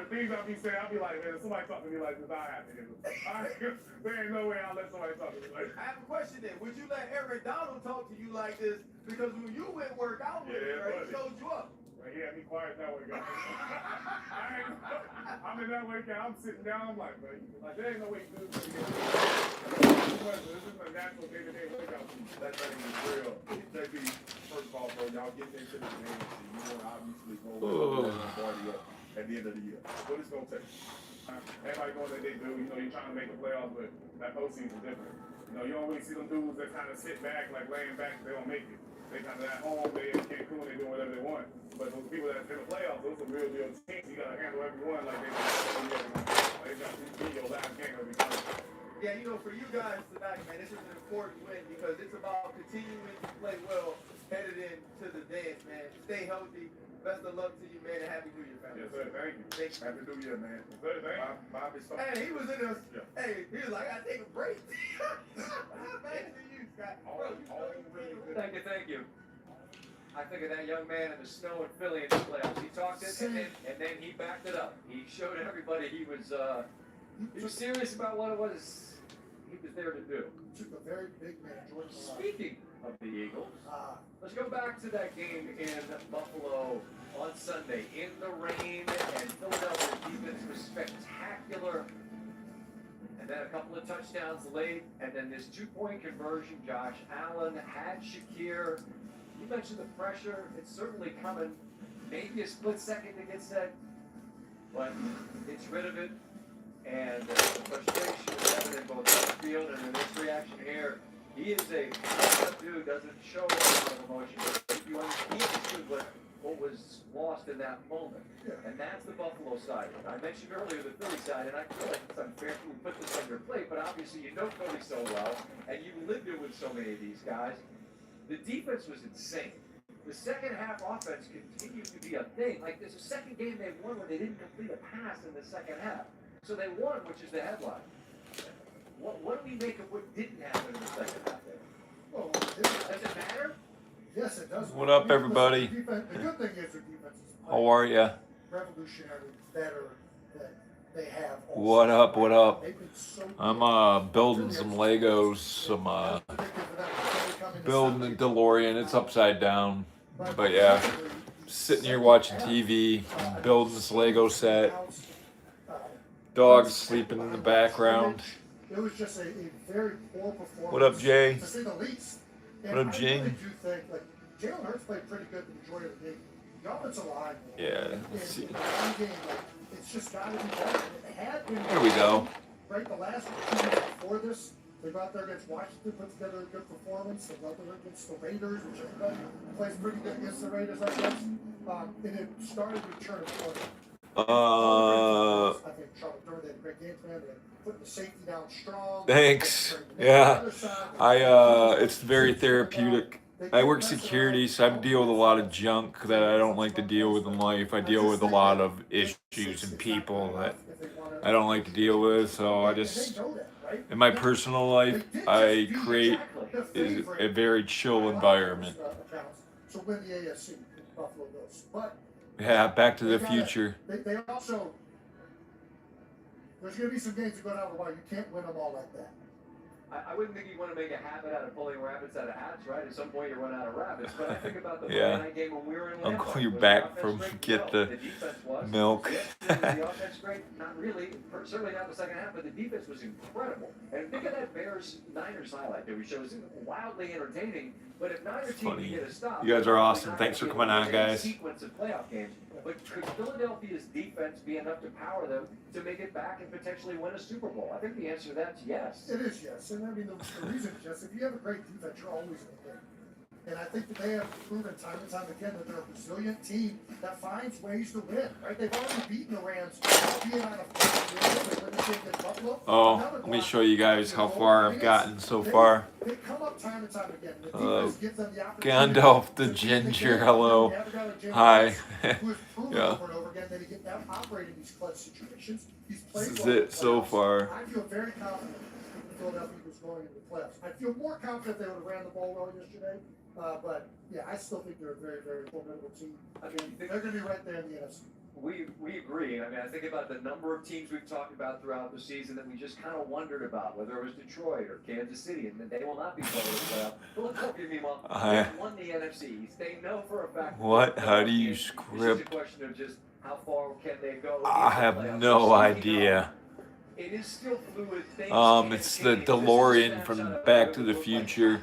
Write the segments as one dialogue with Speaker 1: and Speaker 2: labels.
Speaker 1: things I be saying, I be like, man, if somebody talk to me like this, I have to hear this. There ain't no way I'll let somebody talk to me like this.
Speaker 2: I have a question then. Would you let Aaron Donald talk to you like this? Because when you went work out with him, right, he showed you up.
Speaker 1: Like, yeah, be quiet that way, guys. I'm in that way, guy. I'm sitting down. I'm like, man, like, there ain't no way you do this. This is a natural day-to-day workout.
Speaker 2: That thing is real. JB, first of all, bro, y'all get into this man. You want to obviously go party at the end of the year. What it's going to take?
Speaker 1: Everybody going that they do. You know, you're trying to make the playoffs, but that postseason is different. You know, you don't really see them dudes that kind of sit back, like laying back, they don't make it. They kind of at home, they in Cancun, they doing whatever they want. But those people that in the playoffs, those are real deal teams. You got to handle everyone like they got to be your last game every time.
Speaker 2: Yeah, you know, for you guys tonight, man, this is an important win because it's about continuing to play well headed into the dance, man. Stay healthy. Best of luck to you, man, and Happy New Year, family.
Speaker 1: Yes, sir. Thank you.
Speaker 2: Happy New Year, man.
Speaker 1: Yes, sir. Thank you.
Speaker 2: Bobby Stone. Hey, he was in us. Yeah. Hey, he was like, I take a break. Back to you, Scott. Bro,
Speaker 3: Thank you. I think of that young man in the snow in Philly in the playoffs. He talked it, and then he backed it up. He showed everybody he was serious about what it was he was there to do.
Speaker 4: Took a very big man, Jordan.
Speaker 3: Speaking of the Eagles, let's go back to that game in Buffalo on Sunday. In the rain, and Philadelphia's defense was spectacular. And then a couple of touchdowns late, and then this two-point conversion. Josh Allen had Shakir. You mentioned the pressure. It's certainly coming. Maybe a split second to get set, but it's rid of it. And the frustration is evident both on the field and in this reaction here. He is a dude, doesn't show a lot of emotion, but he understood what was lost in that moment. And that's the Buffalo side. I mentioned earlier the Philly side, and I feel like it's unfair to put this on your plate, but obviously you know Philly so well, and you lived it with so many of these guys. The defense was insane. The second half offense continued to be a thing. Like, there's a second game they won where they didn't complete a pass in the second half. So they won, which is the headline. What do we make of what didn't happen in the second half there?
Speaker 4: Well,
Speaker 3: Does it matter?
Speaker 4: yes, it does.
Speaker 5: What up, everybody?
Speaker 4: The good thing is the defense is
Speaker 5: How are ya?
Speaker 4: revolutionary, better than they have.
Speaker 5: What up? What up?
Speaker 4: They've been so
Speaker 5: I'm building some Legos. Building the DeLorean. It's upside down, but yeah, sitting here watching TV, building this Lego set. Dogs sleeping in the background.
Speaker 4: It was just a very poor performance.
Speaker 5: What up, Jay?
Speaker 4: To say the least.
Speaker 5: What up, Jing?
Speaker 4: I really do think, like, Jalen Hurts played pretty good the majority of the game. The offensive line.
Speaker 5: Yeah,
Speaker 4: In
Speaker 5: let's see.
Speaker 4: the run game, like, it's just got to be better. It had been.
Speaker 5: There we go.
Speaker 4: Right, the last 2 weeks before this, they go out there against Washington, put together a good performance. They go out there against the Raiders, which everybody plays pretty good against the Raiders, I guess. And it started to turn a corner. I think Charlotte Durham did a great game plan. They put the safety down strong.
Speaker 5: Thanks. Yeah, it's very therapeutic. I work security, so I deal with a lot of junk that I don't like to deal with in life. I deal with a lot of issues and people that I don't like to deal with. So I just, in my personal life, I create a very chill environment.
Speaker 4: So win the AFC, Buffalo Bills. But
Speaker 5: yeah, Back to the Future.
Speaker 4: They also, there's going to be some games that go down the wire. You can't win them all like that.
Speaker 3: I wouldn't think you want to make a habit out of pulling rabbits out of hats, right? At some point, you run out of rabbits. But I think about the Monday night game when we were in Lambeau.
Speaker 5: Uncle, you're back from get the milk.
Speaker 3: The offense great, not really, certainly not the second half, but the defense was incredible. And think of that Bears-Niners highlight that we showed. It was wildly entertaining. But if neither team can get a stop,
Speaker 5: You guys are awesome. Thanks for coming on, guys.
Speaker 3: Sequence of playoff games. But could Philadelphia's defense be enough to power them to make it back and potentially win a Super Bowl? I think the answer to that's yes.
Speaker 4: It is yes. And I mean, the reason is yes. If you have a great defense, you're always in the game. And I think that they have proven time and time again that they're a resilient team that finds ways to win, right? They've already beaten the Rams, being on a Buffalo.
Speaker 5: Oh, let me show you guys how far I've gotten so far.
Speaker 4: They come up time and time again. The defense gives them the opportunity
Speaker 5: Gandalf the Ginger, hello. Hi.
Speaker 4: Who has proven
Speaker 5: Yeah.
Speaker 4: over and over again that he can operate in these clutch situations. He's played
Speaker 5: This is
Speaker 4: well in
Speaker 5: it
Speaker 4: the
Speaker 5: so
Speaker 4: playoffs.
Speaker 5: far.
Speaker 4: I feel very confident the Philadelphia Eagles going into the playoffs. I feel more confident they would have ran the ball well yesterday. But yeah, I still think they're a very, very formidable team. I mean, they're going to be right there in the NFC.
Speaker 3: we agree. I mean, I think about the number of teams we've talked about throughout the season that we just kind of wondered about, whether it was Detroit or Kansas City, and they will not be part of the playoff. Philadelphia, meanwhile, they won the NFC East. They know for a fact.
Speaker 5: What? How do you
Speaker 3: It's just a
Speaker 5: script?
Speaker 3: question of just how far can they go.
Speaker 5: I have no idea.
Speaker 3: It is still fluid.
Speaker 5: It's the DeLorean from Back to the Future.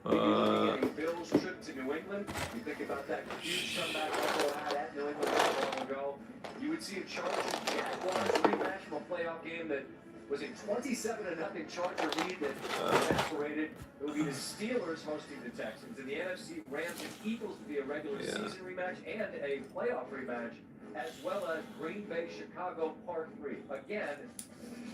Speaker 3: Bills trip to New England. You think about that huge comeback Buffalo had at New England not long ago. You would see a Chargers Jaguars rematch from a playoff game that was a 27-0 Charger lead that evaporated. It would be the Steelers hosting the Texans, and the NFC Rams and Eagles would be a regular season rematch and a playoff rematch, as well as Green Bay Chicago Part 3. Again,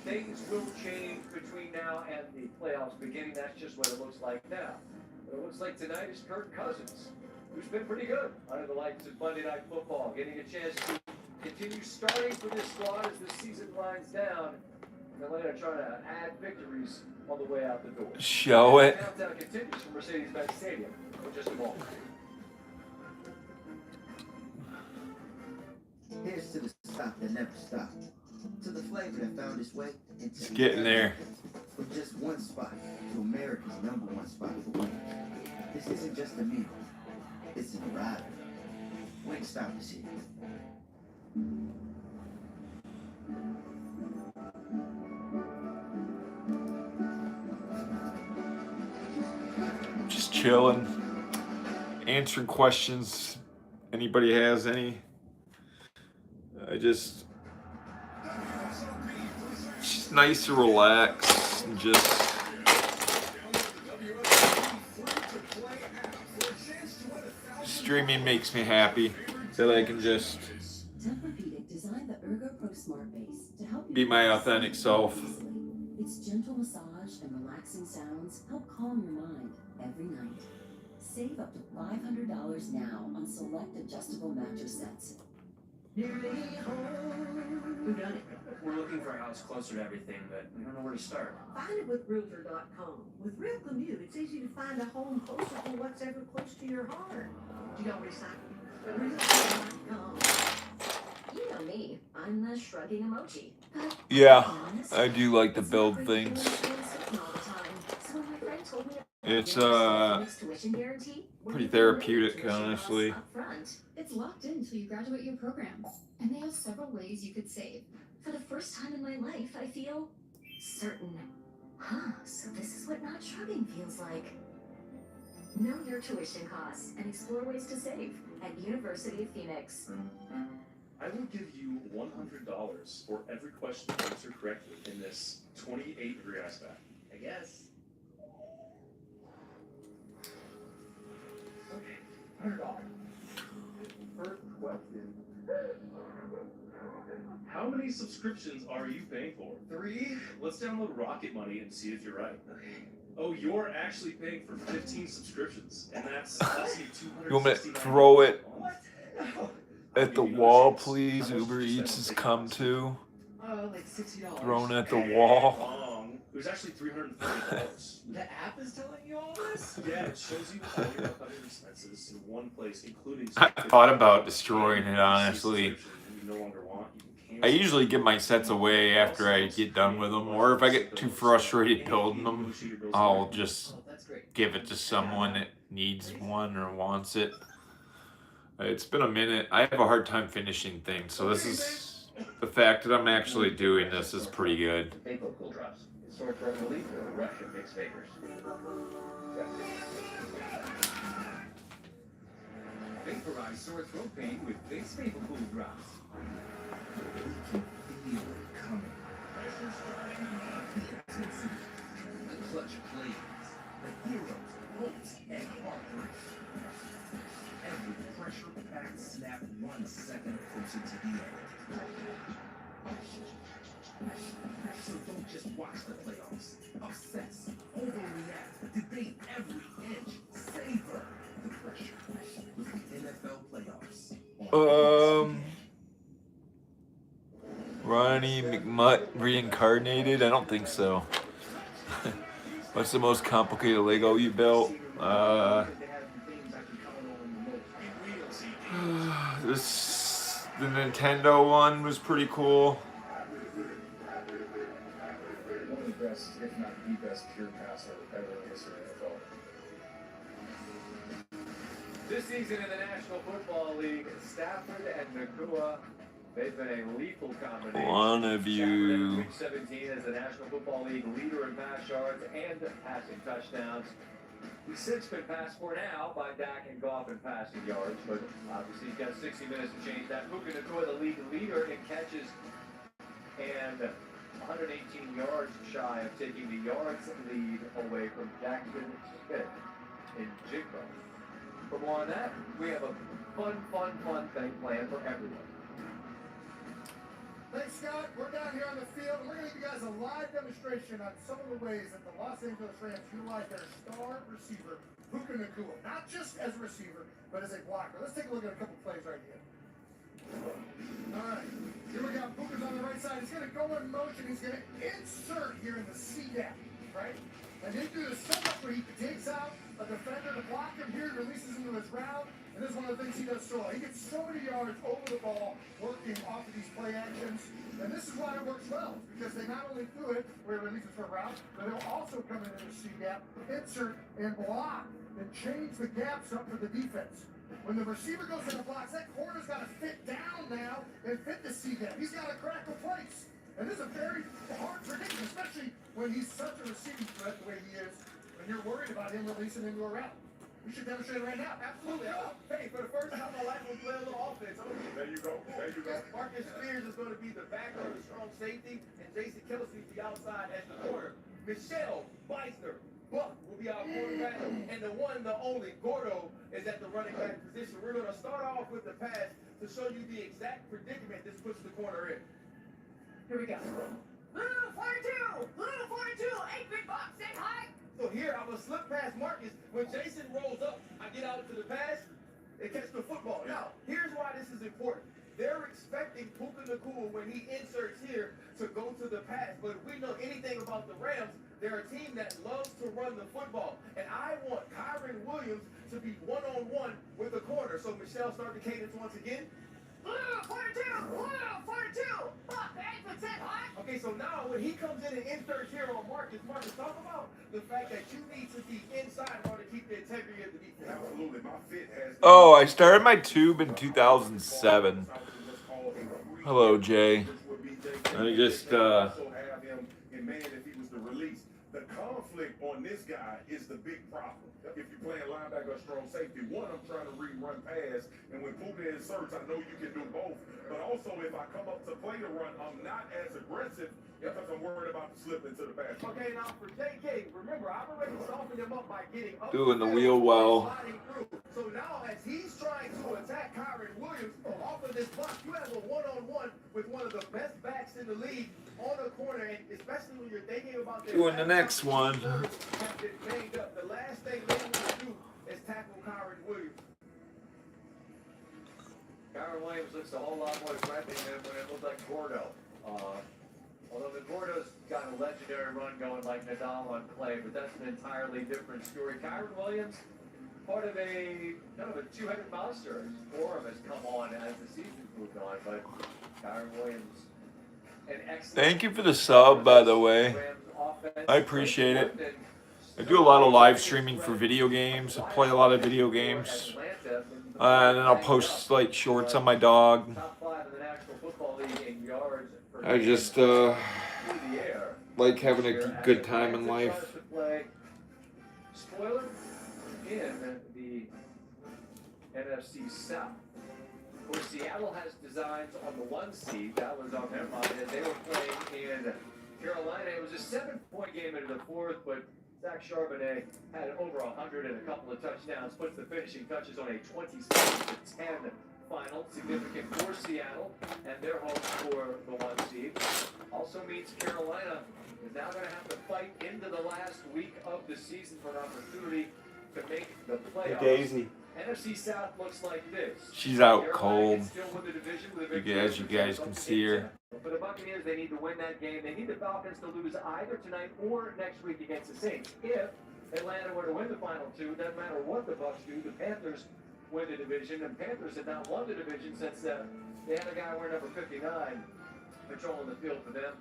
Speaker 3: things will change between now and the playoffs beginning. That's just what it looks like now. But it looks like tonight is Kirk Cousins, who's been pretty good under the lights of Monday Night Football, getting a chance to continue starting for this squad as the season winds down. And Atlanta trying to add victories on the way out the door.
Speaker 5: Show it.
Speaker 3: Countdown continues from Mercedes-Benz Stadium in just a moment.
Speaker 6: Here's to the stop that never stopped. To the flavor that found its way into
Speaker 5: It's getting there.
Speaker 6: From just one spot to America's #1 spot for wings. This isn't just a meal. It's an arrival. Wingstop is here.
Speaker 5: Just chilling, answering questions. Anybody has any? It's nice to relax and just streaming makes me happy that I can just
Speaker 7: Tempur-Pedic designed the Ergo Pro Smart Base to help you
Speaker 5: be my authentic self.
Speaker 7: Its gentle massage and relaxing sounds help calm your mind every night. Save up to $500 now on select adjustable mattress sets. Who done it?
Speaker 8: We're looking for a house closer to everything, but we don't know where to start.
Speaker 9: Find it with Realtor.com. With Real Commute, it's easy to find a home closer to what's ever close to your heart. Do y'all recycle? Realtor.com.
Speaker 7: You know me. I'm the shrugging emoji. But
Speaker 5: Yeah, I do like to build things. It's pretty therapeutic, honestly.
Speaker 10: It's locked in until you graduate your program, and they have several ways you could save.
Speaker 7: For the first time in my life, I feel certain. So this is what not shrugging feels like. Know your tuition costs and explore ways to save at University of Phoenix.
Speaker 8: I will give you $100 for every question you answer correctly in this 28-degree ice bath.
Speaker 3: I guess. Okay, $100.
Speaker 2: First question.
Speaker 8: How many subscriptions are you paying for?
Speaker 2: 3.
Speaker 8: Let's download Rocket Money and see if you're right.
Speaker 3: Okay.
Speaker 8: Oh, you're actually paying for 15 subscriptions, and that's costing you
Speaker 5: You want me to
Speaker 8: $269.
Speaker 5: throw it
Speaker 2: What? No.
Speaker 5: at the wall, please? Uber Eats has come to.
Speaker 3: Like $60.
Speaker 5: Thrown at the wall.
Speaker 8: Wrong. It was actually $340.
Speaker 3: The app is telling you all this?
Speaker 8: Yeah, it shows you all your upcoming expenses in one place, including.
Speaker 5: I thought about destroying it, honestly.
Speaker 8: You no longer want. You can
Speaker 5: I
Speaker 8: cancel.
Speaker 5: usually give my sets away after I get done with them, or if I get too frustrated building them, I'll just
Speaker 3: Oh, that's great.
Speaker 5: give it to someone that needs one or wants it. It's been a minute. I have a hard time finishing things, so this is the fact that I'm actually doing this is pretty good.
Speaker 3: Vapor Cool Drops. Sore throat relief or Russian mixed vapors.
Speaker 11: Vaporize sore throat pain with Vicks Vapor Cool Drops.
Speaker 6: Feel it coming.
Speaker 11: The clutch plays. The heroes, hopes, and heartbreaks. Every pressure-packed snap 1 second closer to the end. So don't just watch the playoffs. Obsess. Overreact. Debate every inch. Savor the pressure. With the NFL playoffs.
Speaker 5: Ronnie McMutt reincarnated? I don't think so. What's the most complicated Lego you built? This The Nintendo one was pretty cool.
Speaker 8: One of the best, if not the best, pure passer ever in history of the NFL.
Speaker 3: This season in the National Football League, Stafford and Nakua, they've been a lethal combination.
Speaker 5: One of you.
Speaker 3: Stafford in Week 17 as the National Football League leader in pass yards and passing touchdowns. He's since been passed for now by Dak and Goff in passing yards, but obviously he's got 60 minutes to change that. Puka Nakua, the league leader in catches, and 118 yards shy of taking the yards lead away from Jackson Smith in Jigba. For more on that, we have a fun thing planned for everyone.
Speaker 4: Thanks, Scott. We're down here on the field, and we're going to give you guys a live demonstration on some of the ways that the Los Angeles Rams utilize their star receiver, Puka Nakua, not just as a receiver, but as a blocker. Let's take a look at a couple plays right here. All right, here we go. Puka's on the right side. He's going to go in motion. He's going to insert here in the C gap, right? And then do the setup where he takes out a defender to block him here, releases into his route, and this is one of the things he does so well. He gets so many yards over the ball working off of these play actions, and this is why it works well, because they not only do it where he releases for a route, but they'll also come in the C gap, insert, and block, and change the gaps up for the defense. When the receiver goes in the blocks, that corner's got to fit down now and fit the C gap. He's got to crack a place. And this is a very hard prediction, especially when he's such a receiving threat the way he is, when you're worried about him releasing into a route. We should demonstrate it right now.
Speaker 2: Absolutely. Hey, for the first time in my life, we'll play a little offense.
Speaker 1: There you go. There you go.
Speaker 2: Marcus Spears is going to be the backer, the strong safety, and Jason Kelsey the outside as the corner. Michelle Beisner, Buck will be our quarterback, and the one, the only, Gordo is at the running back position. We're going to start off with the pass to show you the exact predicament this puts the corner in. Here we go.
Speaker 9: Little 42! Little 42! 8-bit box, say hi!
Speaker 2: So here, I'm going to slip past Marcus. When Jason rolls up, I get out into the pass and catch the football. Now, here's why this is important. They're expecting Puka Nakua, when he inserts here, to go to the pass. But if we know anything about the Rams, they're a team that loves to run the football. And I want Kyron Williams to be one-on-one with the corner. So Michelle, start the cadence once again.
Speaker 9: Little 42! Little 42! Buck, 8% hot!
Speaker 2: Okay, so now when he comes in and inserts here on Marcus, talk about the fact that you need to be inside in order to keep the integrity of the defense.
Speaker 1: Absolutely. My fit has.
Speaker 5: Oh, I started my tube in 2007. Hello, Jay. I just
Speaker 1: Also have him in man if he was to release. The conflict on this guy is the big problem. If you're playing linebacker or strong safety, one, I'm trying to run pass, and when Puka inserts, I know you can do both. But also, if I come up to play the run, I'm not as aggressive because I'm worried about the slip into the pass.
Speaker 2: Okay, now for JK, remember, I've already softened him up by getting up.
Speaker 5: doing the wheel well.
Speaker 2: So now, as he's trying to attack Kyron Williams off of this block, you have a one-on-one with one of the best backs in the league on the corner, and especially when you're thinking about
Speaker 5: Doing the next one.
Speaker 2: The last thing they want to do is tackle Kyron Williams.
Speaker 3: Kyron Williams looks a whole lot more threatening than when it looked like Gordo. Although the Gordo's got a legendary run going like Nadal on clay, but that's an entirely different story. Kyron Williams, part of a kind of a two-headed monster. His form has come on as the season's moved on, but Kyron Williams, an excellent.
Speaker 5: Thank you for the sub, by the way. I appreciate it. I do a lot of live streaming for video games. I play a lot of video games. And then I'll post like shorts on my dog. I just like having a good time in life.
Speaker 3: Spoiler in the NFC South. Of course, Seattle has designs on the 1 seed. That was on their mind. And they were playing in Carolina. It was a 7-point game into the fourth, but Zach Charbonnet had over 100 and a couple of touchdowns, puts the finishing touches on a 27-10 final, significant for Seattle and their hopes for the 1 seed. Also means Carolina is now going to have to fight into the last week of the season for an opportunity to make the playoffs.
Speaker 5: Daisy.
Speaker 3: NFC South looks like this.
Speaker 5: She's out
Speaker 3: Carolina
Speaker 5: cold.
Speaker 3: can still win the division with a victory
Speaker 5: You guys can see her.
Speaker 3: For the Buccaneers, they need to win that game. They need the Falcons to lose either tonight or next week against the Saints. If Atlanta were to win the final two, doesn't matter what the Bucs do, the Panthers win the division, and Panthers had not won the division since they had a guy wearing number 59 patrolling the field for them.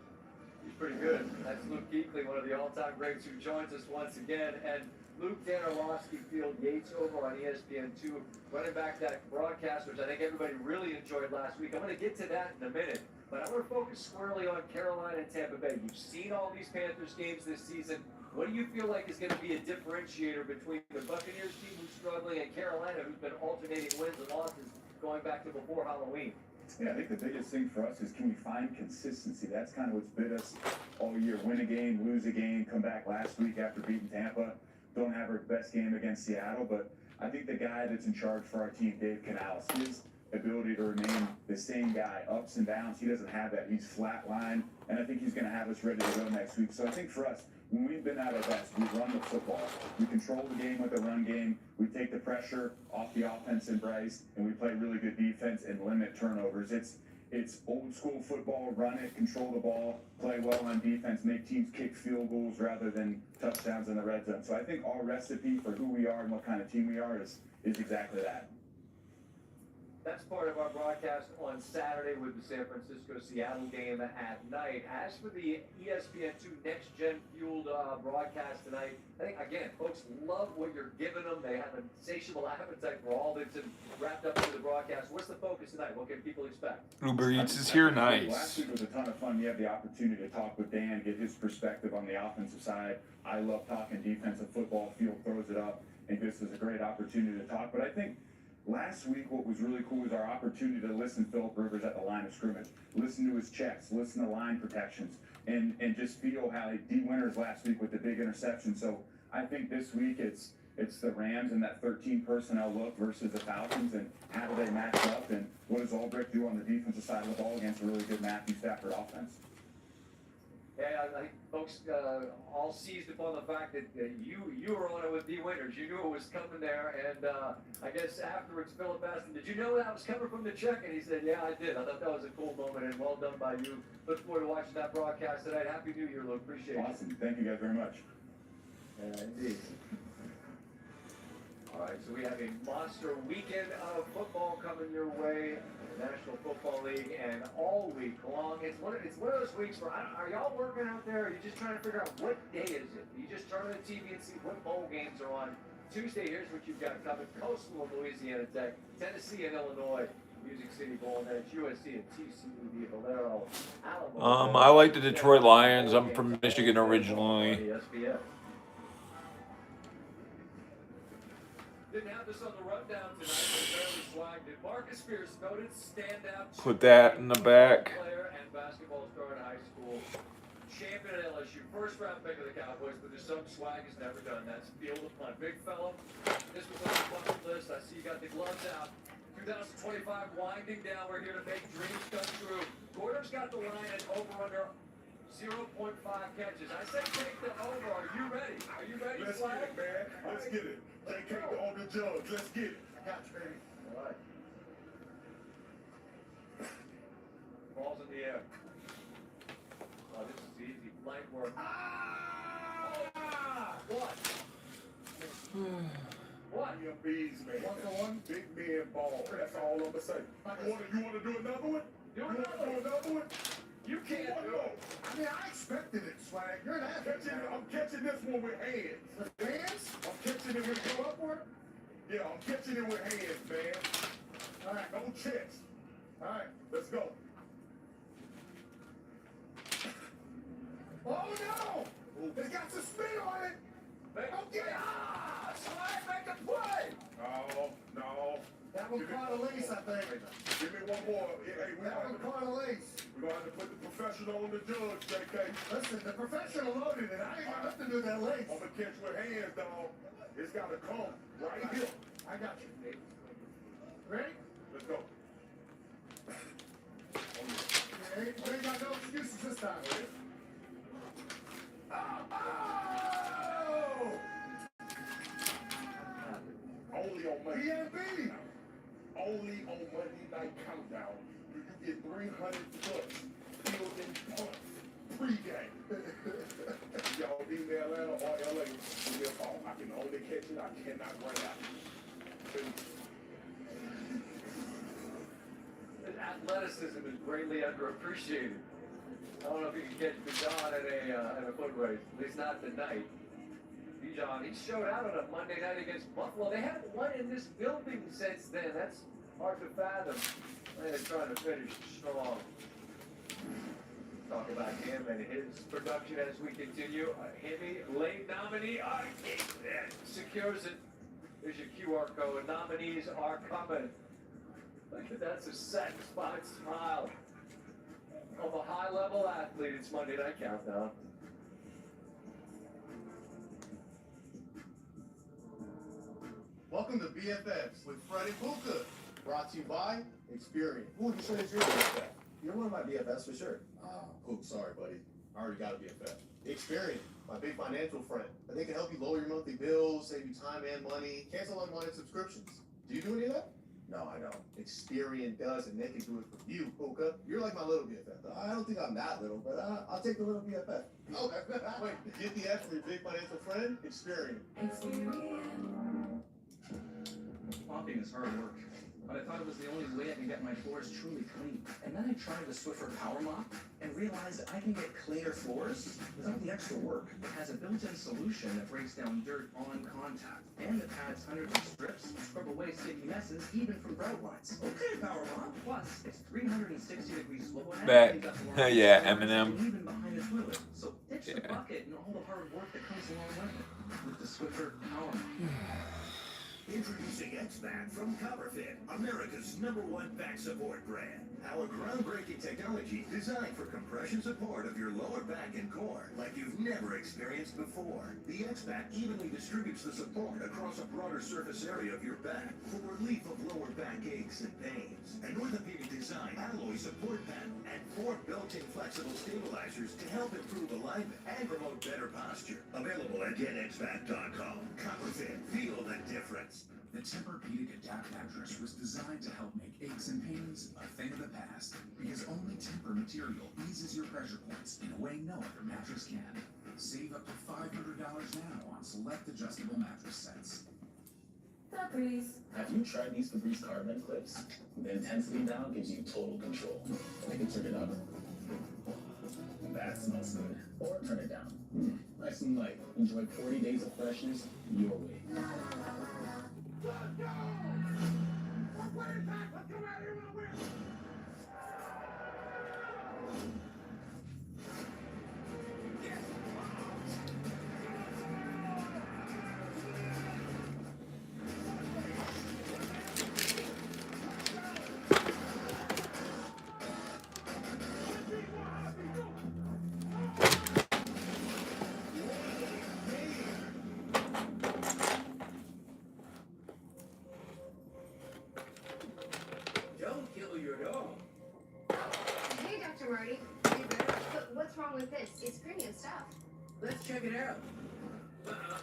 Speaker 3: He's pretty good. That's Luke Kuechly, one of the all-time greats, who joins us once again. And Luke Danilowski Field Yates over on ESPN2, running back that broadcast, which I think everybody really enjoyed last week. I'm going to get to that in a minute, but I want to focus squarely on Carolina and Tampa Bay. You've seen all these Panthers games this season. What do you feel like is going to be a differentiator between the Buccaneers team who's struggling and Carolina, who's been alternating wins and losses going back to before Halloween?
Speaker 12: Yeah, I think the biggest thing for us is, can we find consistency? That's kind of what's bit us all year. Win a game, lose a game, come back last week after beating Tampa. Don't have our best game against Seattle, but I think the guy that's in charge for our team, Dave Canales, his ability to remain the same guy, ups and downs, he doesn't have that. He's flatline, and I think he's going to have us ready to go next week. So I think for us, when we've been at our best, we run the football. We control the game with the run game. We take the pressure off the offense and Bryce, and we play really good defense and limit turnovers. It's old school football, run it, control the ball, play well on defense, make teams kick field goals rather than touchdowns in the red zone. So I think our recipe for who we are and what kind of team we are is exactly that.
Speaker 3: That's part of our broadcast on Saturday with the San Francisco-Seattle game at night. As for the ESPN2 Next Gen Fueled broadcast tonight, I think, again, folks love what you're giving them. They have an insatiable appetite for all that's wrapped up into the broadcast. What's the focus tonight? What can people expect?
Speaker 5: Uber Eats is here,
Speaker 12: Last
Speaker 5: nice.
Speaker 12: week was a ton of fun. You have the opportunity to talk with Dan, get his perspective on the offensive side. I love talking defensive football. Field throws it up, and this is a great opportunity to talk. But I think last week, what was really cool was our opportunity to listen to Philip Rivers at the line of scrimmage, listen to his checks, listen to line protections, and just feel how D. Winters last week with the big interception. So I think this week it's the Rams and that 13 personnel look versus the Falcons, and how do they match up, and what does Albrecht do on the defensive side of the ball against a really good Matthew Stafford offense?
Speaker 3: Yeah, I think folks all seized upon the fact that you were on it with D. Winters. You knew it was coming there, and I guess afterwards Philip asked him, did you know that was coming from the check? And he said, yeah, I did. I thought that was a cool moment, and well done by you. Look forward to watching that broadcast tonight. Happy New Year, Luke. Appreciate it.
Speaker 12: Awesome. Thank you guys very much.
Speaker 3: Indeed. All right, so we have a monster weekend of football coming your way. National Football League, and all week long. It's one of those weeks where, are y'all working out there? Or are you just trying to figure out what day is it? You just turn on the TV and see what bowl games are on. Tuesday, here's what you've got covered. Coastal and Louisiana Tech, Tennessee and Illinois, Music City Bowl, and then it's USC and TCU, the Valero, Alamo.
Speaker 5: I like the Detroit Lions. I'm from Michigan originally.
Speaker 3: ESPN. Didn't have this on the rundown tonight, but barely swagged it. Marcus Spears, noted standout.
Speaker 5: Put that in the back.
Speaker 3: Player and basketball star in high school. Champion at LSU. First round pick of the Cowboys, but there's some swag he's never done. That's field of punt. Big fella. This was on the bucket list. I see you got the gloves out. 2025 winding down. We're here to make dreams come true. Gordon's got the line at over under 0.5 catches. I said take the over. Are you ready? Are you ready,
Speaker 1: Let's
Speaker 3: Swag?
Speaker 1: get it, man. Let's get it. Take the on the judge. Let's get it.
Speaker 4: I got you, baby.
Speaker 3: All right. Ball's in the air. Oh, this is easy. Light work. What? What?
Speaker 1: BMBs, man.
Speaker 4: 1-for-1.
Speaker 1: Big man ball. That's all I'm gonna say. You wanna do another one?
Speaker 3: Do
Speaker 1: You wanna
Speaker 3: another
Speaker 1: do another one?
Speaker 3: You can't do it.
Speaker 4: I mean, I expected it, Swag. You're an athlete.
Speaker 1: I'm catching this one with hands.
Speaker 4: With hands?
Speaker 1: I'm catching it with
Speaker 4: Go upward?
Speaker 1: Yeah, I'm catching it with hands, man.
Speaker 4: All right.
Speaker 1: No chest.
Speaker 4: All right.
Speaker 1: Let's go.
Speaker 4: Oh, no! It's got some spin on it. Okay.
Speaker 3: Swag, make a play.
Speaker 1: No.
Speaker 4: That one caught a lace, I think.
Speaker 1: Give me one more. Hey,
Speaker 4: That one caught a lace.
Speaker 1: we're gonna have to put the professional on the judge, JK.
Speaker 4: Listen, the professional loaded it. I ain't got nothing to do with that lace.
Speaker 1: I'm gonna catch with hands, dog. It's gotta come right here.
Speaker 4: I got you. Ready?
Speaker 1: Let's go.
Speaker 4: We ain't got no excuses this time. Oh!
Speaker 1: Only on Monday.
Speaker 4: BNB!
Speaker 1: Only on Monday Night Countdown do you get 300 plus fielding punts pre-game. Y'all be in Atlanta or LA, give me a call. I can only catch it. I cannot run out.
Speaker 3: athleticism is greatly underappreciated. I don't know if you can catch Bijan at a foot race, at least not tonight. Bijan, he showed out on a Monday night against Buffalo. They haven't won in this building since then. That's hard to fathom. They're trying to finish strong. Talk about him and his production as we continue. Hemi, late nominee, secures it. There's your QR code. Nominees are coming. Look at that's a satisfied smile of a high-level athlete. It's Monday Night Countdown.
Speaker 2: Welcome to BFFs with Fred and Puka. Brought to you by Experian. Who would you say is your BFF? You're one of my BFFs for sure. Poop, sorry, buddy. I already got a BFF. Experian, my big financial friend. And they can help you lower your monthly bills, save you time and money, cancel unwanted subscriptions. Do you do any of that? No, I don't. Experian does, and they can do it for you, Puka. You're like my little BFF. I don't think I'm that little, but I'll take the little BFF. Okay. Wait, get the F for your big financial friend? Experian.
Speaker 11: Mopping is hard work, but I thought it was the only way I can get my floors truly clean. And then I tried the Swiffer Power Mop and realized that I can get cleaner floors without the extra work. It has a built-in solution that breaks down dirt on contact, and it adds hundreds of strips to scrub away sticky messes, even from grout lines. Okay, Power Mop. Plus, it's 360 degrees slow and
Speaker 5: Back.
Speaker 11: cleans up along
Speaker 5: Yeah,
Speaker 11: the floors,
Speaker 5: Eminem.
Speaker 11: even behind the toilet. So ditch the bucket and all the hard work that comes along with it with the Swiffer Power Mop.
Speaker 13: Introducing X-Back from CopperFit, America's #1 back support brand. Our groundbreaking technology designed for compression support of your lower back and core like you've never experienced before. The X-Back evenly distributes the support across a broader surface area of your back for relief of lower back aches and pains. An orthopedic design alloy support panel and 4 built-in flexible stabilizers to help improve alignment and promote better posture. Available at getxback.com. CopperFit, feel the difference.
Speaker 14: The Tempur-Pedic Adapt mattress was designed to help make aches and pains a thing of the past, because only Tempur material eases your pressure points in a way no other mattress can. Save up to $500 now on select adjustable mattress sets.
Speaker 15: Febreze. Have you tried these Febreze carbon clips? The intensity down gives you total control. I can turn it up. That smells good. Or turn it down. Nice and light. Enjoy 40 days of freshness your way. Let's go! Let's win it back! Let's go out here and win!
Speaker 16: Marty. But what's wrong with this? It's premium stuff.
Speaker 11: Let's check it out.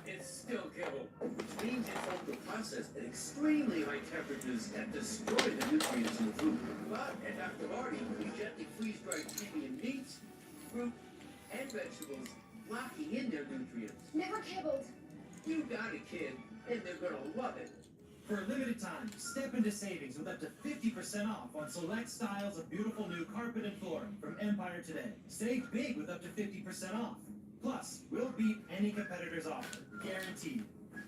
Speaker 11: It's still kibble, which means it's ultra processed at extremely high temperatures that destroy the nutrients in the food. But at Dr. Marty, we gently freeze-dry premium meats, fruit, and vegetables, locking in their nutrients.
Speaker 16: Never kibbled.
Speaker 11: You got it, kid, and they're gonna love it.
Speaker 17: For a limited time, step into savings with up to 50% off on select styles of beautiful new carpet and flooring from Empire today. Save big with up to 50% off. Plus, we'll beat any competitor's offer, guaranteed.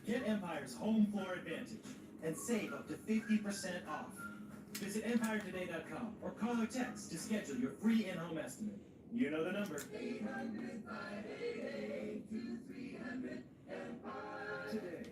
Speaker 17: Get Empire's home floor advantage and save up to 50% off. Visit EmpireToday.com or call or text to schedule your free in-home estimate. You know the number. 800-588-2300 Empire today.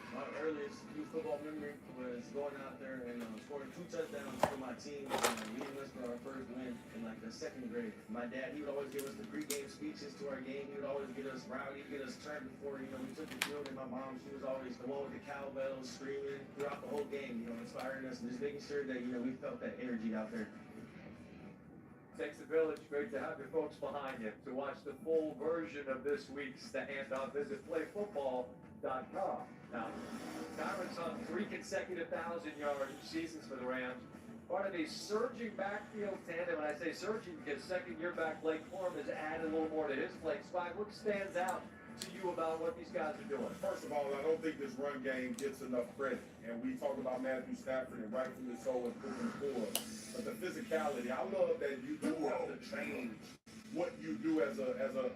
Speaker 18: My earliest youth football memory was going out there and scoring 2 touchdowns for my team and leading us to our first win in like the 2nd grade. My dad, he would always give us the pregame speeches to our game. He would always get us rowdy, get us turned before, we took the field. And my mom, she was always the one with the cowbells screaming throughout the whole game, inspiring us and just making sure that, we felt that energy out there.
Speaker 3: Takes a village. Great to have your folks behind you. To watch the full version of this week's The Handoff, visit playfootball.com. Now, Kyron's on 3 consecutive 1,000-yard seasons for the Rams. Part of a surging backfield tandem. And I say surging because second-year back Blake Corum has added a little more to his play. Spike, what stands out to you about what these guys are doing?
Speaker 1: First of all, I don't think this run game gets enough credit. And we talk about Matthew Stafford, and rightfully so, with Puka Nacua. But the physicality, I love that you do have to change what you do as a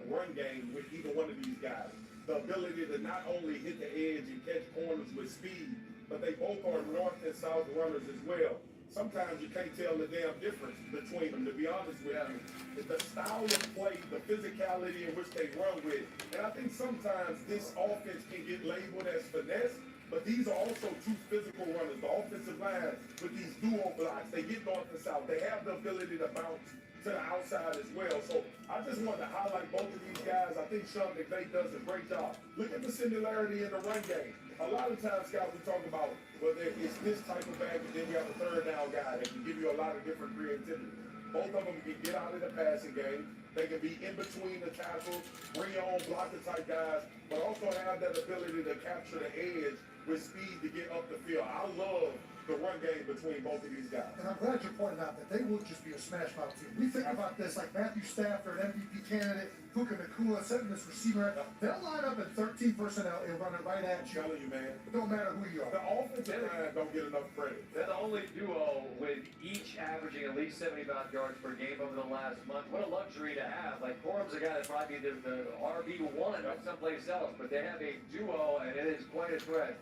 Speaker 1: run game with either one of these guys. The ability to not only hit the edge and catch corners with speed, but they both are north and south runners as well. Sometimes you can't tell the damn difference between them, to be honest with you. It's the style of play, the physicality in which they run with. And I think sometimes this offense can get labeled as finesse, but these are also two physical runners. The offensive line with these duo blocks, they get north and south. They have the ability to bounce to the outside as well. So I just wanted to highlight both of these guys. I think Sean McVay does a great job. Look at the similarity in the run game. A lot of times, Scott, we talk about whether it's this type of back, and then we have a third down guy that can give you a lot of different creativity. Both of them can get out of the passing game. They can be in between the tackles, bring your own blocker type guys, but also have that ability to capture the edge with speed to get up the field. I love the run game between both of these guys.
Speaker 4: And I'm glad you pointed out that they will just be a smash mouth team. We think about this like Matthew Stafford, MVP candidate, Puka Nacua, setting this receiver. They'll line up in 13 personnel and run it right at you.
Speaker 1: I'm telling you, man.
Speaker 4: It don't matter who you are.
Speaker 1: The offensive line don't get enough credit.
Speaker 3: They're the only duo with each averaging at least 75 yards per game over the last month. What a luxury to have. Like, Corum's a guy that probably be the RB1 someplace else, but they have a duo, and it is quite a threat.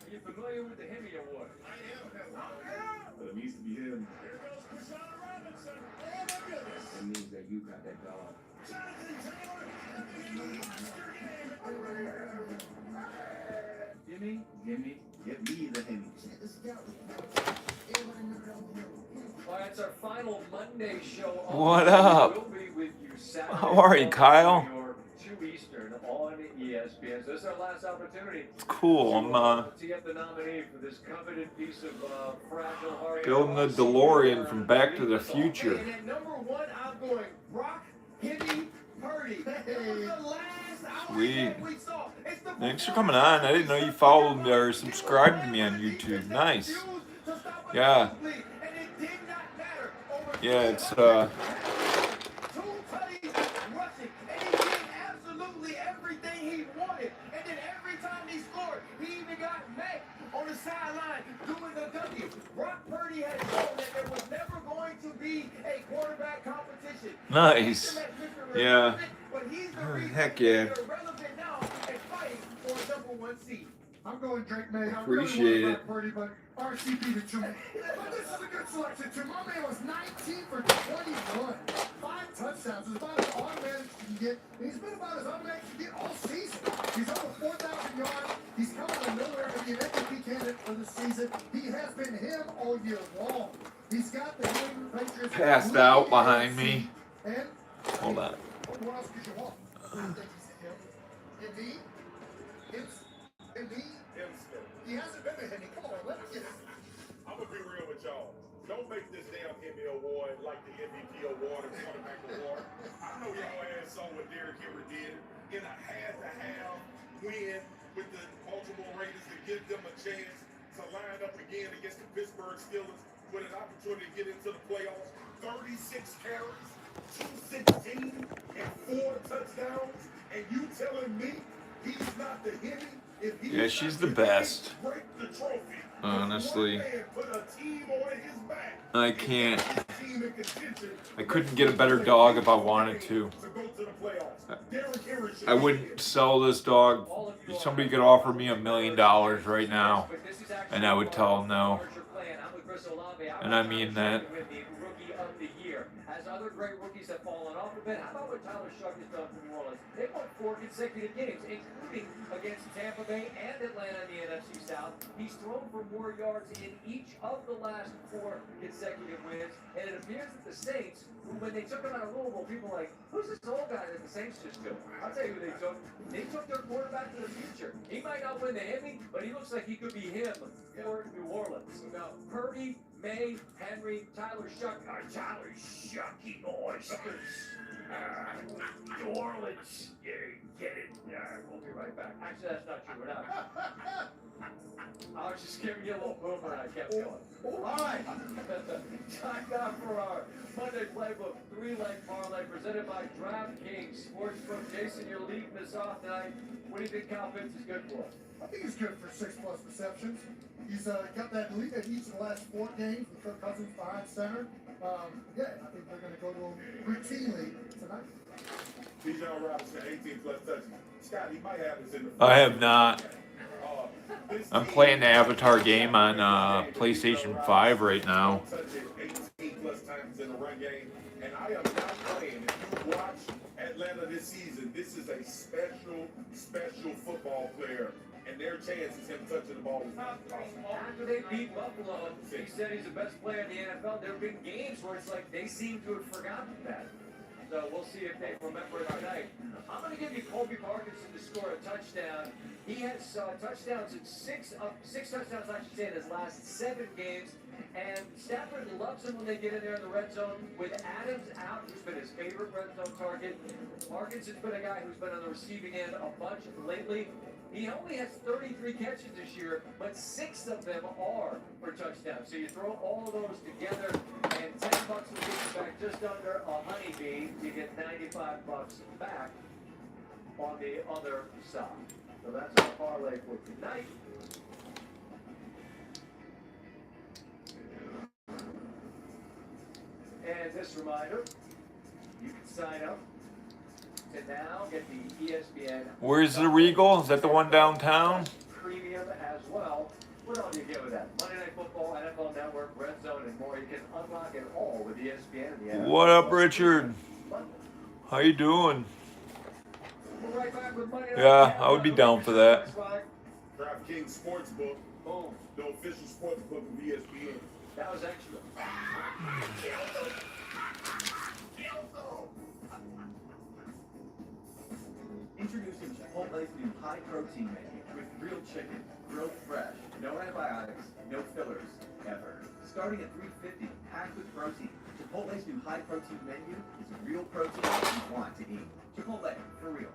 Speaker 3: Are you familiar with the Hemi Award?
Speaker 1: I am. But it needs to be him.
Speaker 11: Here goes Christian Robinson. Oh my goodness.
Speaker 18: It means that you got that dog.
Speaker 11: Jonathan Taylor having a monster game.
Speaker 3: Gimme.
Speaker 6: Give me the Hemi.
Speaker 9: Let's go.
Speaker 3: All right, it's our final Monday show.
Speaker 5: What up?
Speaker 3: We'll be with you Saturday.
Speaker 5: How are you, Kyle?
Speaker 3: New York, 2 Eastern on ESPN. So this is our last opportunity.
Speaker 5: Cool. I'm
Speaker 3: to get the nominee for this coveted piece of fragile heart.
Speaker 5: building the DeLorean from Back to the Future.
Speaker 2: And at number 1, I'm going Brock Henry Purdy. That was the last
Speaker 5: Sweet.
Speaker 2: we saw. It's the
Speaker 5: Thanks for coming on. I didn't know you followed me or subscribed to me on YouTube. Nice. Yeah. Yeah, it's
Speaker 2: Two tutties rushing, and he did absolutely everything he wanted. And then every time he scored, he even got Mac on the sideline doing the W. Brock Purdy has shown that there was never going to be a quarterback competition.
Speaker 5: nice. Yeah.
Speaker 2: But he's the reason
Speaker 5: Heck yeah.
Speaker 2: they're relevant now and fighting for a number 1 seed.
Speaker 4: I'm going Drake May. I
Speaker 5: Appreciate
Speaker 4: really
Speaker 5: it.
Speaker 4: want Purdy, but RCP to Chuma. But this is a good selection too. My man was 19 for 21. 5 touchdowns. It's about as automatic as you can get. And he's been about as automatic as you can get all season. He's over 4,000 yards. He's coming to nowhere to be an MVP candidate for this season. He has been him all year long. He's got the New England Patriots
Speaker 5: Passed out behind me.
Speaker 4: And
Speaker 5: Hold on.
Speaker 4: what else could you want? I think he's him. Indeed. Indeed. He hasn't been a Henny. Come on, let's get it.
Speaker 1: I'm gonna be real with y'all. Don't make this damn Emmy award like the MVP award or quarterback award. I know y'all had saw what Derrick Henry did in a half-to-half win with the Baltimore Raiders to give them a chance to line up again against the Pittsburgh Steelers with an opportunity to get into the playoffs. 36 carries, 216, and 4 touchdowns. And you telling me he's not the Henny?
Speaker 5: Yeah, she's the best. Honestly. I can't. I couldn't get a better dog if I wanted to. I wouldn't sell this dog. Somebody could offer me $1 million right now, and I would tell them no. And I mean that.
Speaker 3: As other great rookies have fallen off a bit, how about what Tyler Shuck has done for New Orleans? They won 4 consecutive games, including against Tampa Bay and Atlanta in the NFC South. He's thrown for more yards in each of the last 4 consecutive wins, and it appears that the Saints, when they took him out of Louisville, people were like, who's this old guy that the Saints just took? I'll tell you who they took. They took their quarterback to the future. He might not win the Emmy, but he looks like he could be him for New Orleans. Now, Purdy, May, Henry, Tyler Shuck, Tyler Shucky boys. New Orleans. Yeah, get it. Yeah, we'll be right back. Actually, that's not true. We're not. I was just giving you a little boomer and I kept going. All right. Time now for our Monday Playbook 3-leg parlay presented by DraftKings Sportsbook. Jason, you're leading this off tonight. What do you think Kyle Pitts is good for?
Speaker 4: I think he's good for 6+ receptions. He's got that lead in each of the last 4 games with Kirk Cousins behind center. Yeah, I think they're going to go to him routinely tonight.
Speaker 1: Bijan Robinson, 18+ touches. Scott, he might have this in the.
Speaker 5: I have not. I'm playing the Avatar game on PlayStation 5 right now.
Speaker 1: 18+ times in the run game, and I am not playing. If you watch Atlanta this season, this is a special football player, and their chance is him touching the ball.
Speaker 3: After they beat Buffalo, he said he's the best player in the NFL. There have been games where it's like they seem to have forgotten that. So we'll see if they remember it tonight. I'm going to give you Colby Parkinson to score a touchdown. He has touchdowns in six touchdowns, I should say, in his last 7 games. And Stafford loves him when they get in there in the red zone. With Adams out, who's been his favorite red zone target, Parkinson's been a guy who's been on the receiving end a bunch lately. He only has 33 catches this year, but 6 of them are for touchdowns. So you throw all of those together, and $10 will get you back just under a honeybee. You get $95 back on the other side. So that's our parlay for tonight. And this reminder, you can sign up to now get the ESPN.
Speaker 5: Where's the Regal? Is that the one downtown?
Speaker 3: Premium as well. What else do you get with that? Monday Night Football, NFL Network, Red Zone, and more. You can unlock it all with ESPN and the NFL.
Speaker 5: What up, Richard? How you doing?
Speaker 3: We're right back with Monday Night
Speaker 5: Yeah,
Speaker 3: Football.
Speaker 5: I would be down for that.
Speaker 1: DraftKings Sportsbook,
Speaker 3: Boom.
Speaker 1: the official sportsbook of ESPN.
Speaker 3: That was extra.
Speaker 6: Introducing Chipotle's new high-protein menu with real chicken, grilled fresh, no antibiotics, no fillers, ever. Starting at $3.50, packed with protein, Chipotle's new high-protein menu is real protein you want to eat. Chipotle, for real.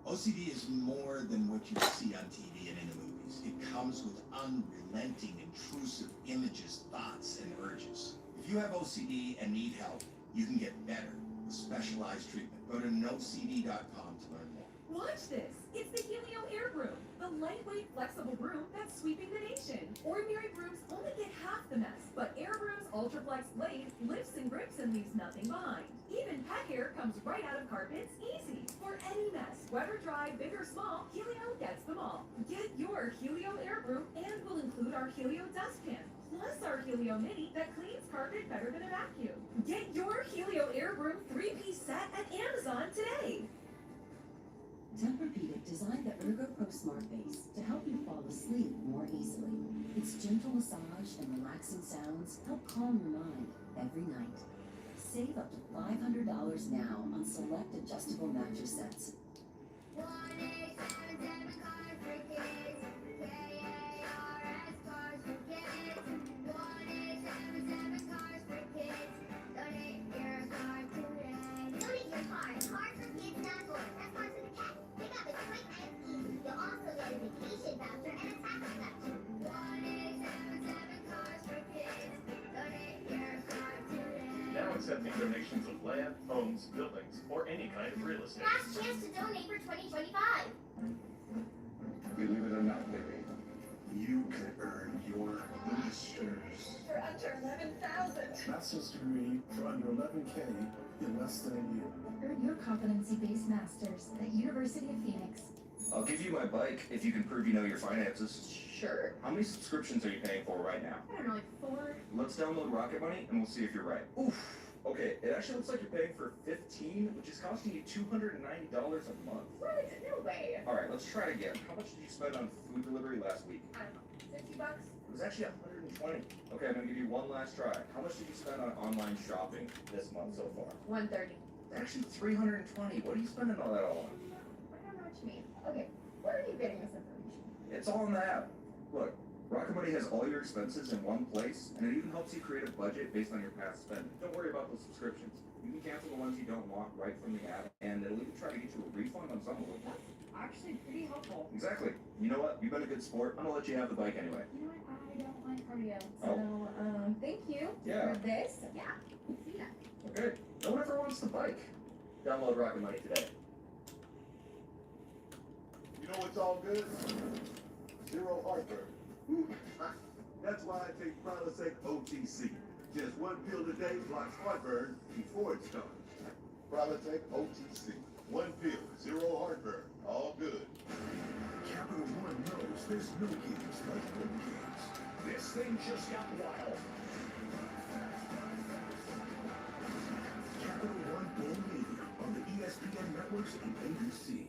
Speaker 11: OCD is more than what you see on TV and in the movies. It comes with unrelenting, intrusive images, thoughts, and urges. If you have OCD and need help, you can get better with specialized treatment. Go to nocd.com to learn more.
Speaker 19: Watch this. It's the Helio Air Broom, the lightweight, flexible broom that's sweeping the nation. Ordinary brooms only get half the mess, but Air Broom's Ultraflex blade lifts and grips and leaves nothing behind. Even pet hair comes right out of carpets easy. For any mess, wet or dry, big or small, Helio gets them all. Get your Helio Air Broom and we'll include our Helio dustpan, plus our Helio Mini that cleans carpet better than a vacuum. Get your Helio Air Broom 3-piece set at Amazon today.
Speaker 7: Tempur-Pedic designed the Ergo Pro Smart Base to help you fall asleep more easily. Its gentle massage and relaxing sounds help calm your mind every night. Save up to $500 now on select adjustable mattress sets.
Speaker 16: 1-877 Cars for Kids. KARS Cars for Kids. 1-877 Cars for Kids. Donate your car today. Donate your car at carsforkids.org. That's cars for the cat. Pick up a quick and easy. You'll also get a vacation voucher and a tax deduction. 1-877 Cars for Kids. Donate your car today.
Speaker 8: Now accepting donations of land, homes, buildings, or any kind of real estate.
Speaker 16: Last chance to donate for 2025.
Speaker 12: Believe it or not, baby, you can earn your masters.
Speaker 19: For under 11,000.
Speaker 11: Master's degree for under 11K in less than a year.
Speaker 10: Earn your competency-based masters at University of Phoenix.
Speaker 6: I'll give you my bike if you can prove you know your finances.
Speaker 19: Sure.
Speaker 6: How many subscriptions are you paying for right now?
Speaker 19: I don't know, like 4.
Speaker 6: Let's download Rocket Money and we'll see if you're right. Oof. Okay, it actually looks like you're paying for 15, which is costing you $290 a month.
Speaker 19: What? No way.
Speaker 6: All right, let's try it again. How much did you spend on food delivery last week?
Speaker 19: I don't know, $50?
Speaker 6: It was actually 120. Okay, I'm gonna give you one last try. How much did you spend on online shopping this month so far?
Speaker 19: 130.
Speaker 6: It's actually 320. What are you spending all that on?
Speaker 19: I don't know what you mean. Okay, where are you getting this information?
Speaker 6: It's all in the app. Look, Rocket Money has all your expenses in one place, and it even helps you create a budget based on your past spend. Don't worry about those subscriptions. You can cancel the ones you don't want right from the app, and it'll even try to get you a refund on some of them.
Speaker 19: That's actually pretty helpful.
Speaker 6: Exactly. You know what? You've been a good sport. I'm gonna let you have the bike anyway.
Speaker 19: You know what? I don't like cardio. So, thank you
Speaker 6: Yeah.
Speaker 19: for this. Yeah. See ya.
Speaker 6: Okay. No one ever wants the bike. Download Rocket Money today.
Speaker 13: You know what's all good? Zero heartburn. Whew. That's why I take Prilosec OTC. Just one pill a day blocks heartburn before it starts. Prilosec OTC. One pill, zero heartburn. All good. Capital One knows there's no games like home games. This thing just got wild. Capital One Gold Media on the ESPN networks and ABC.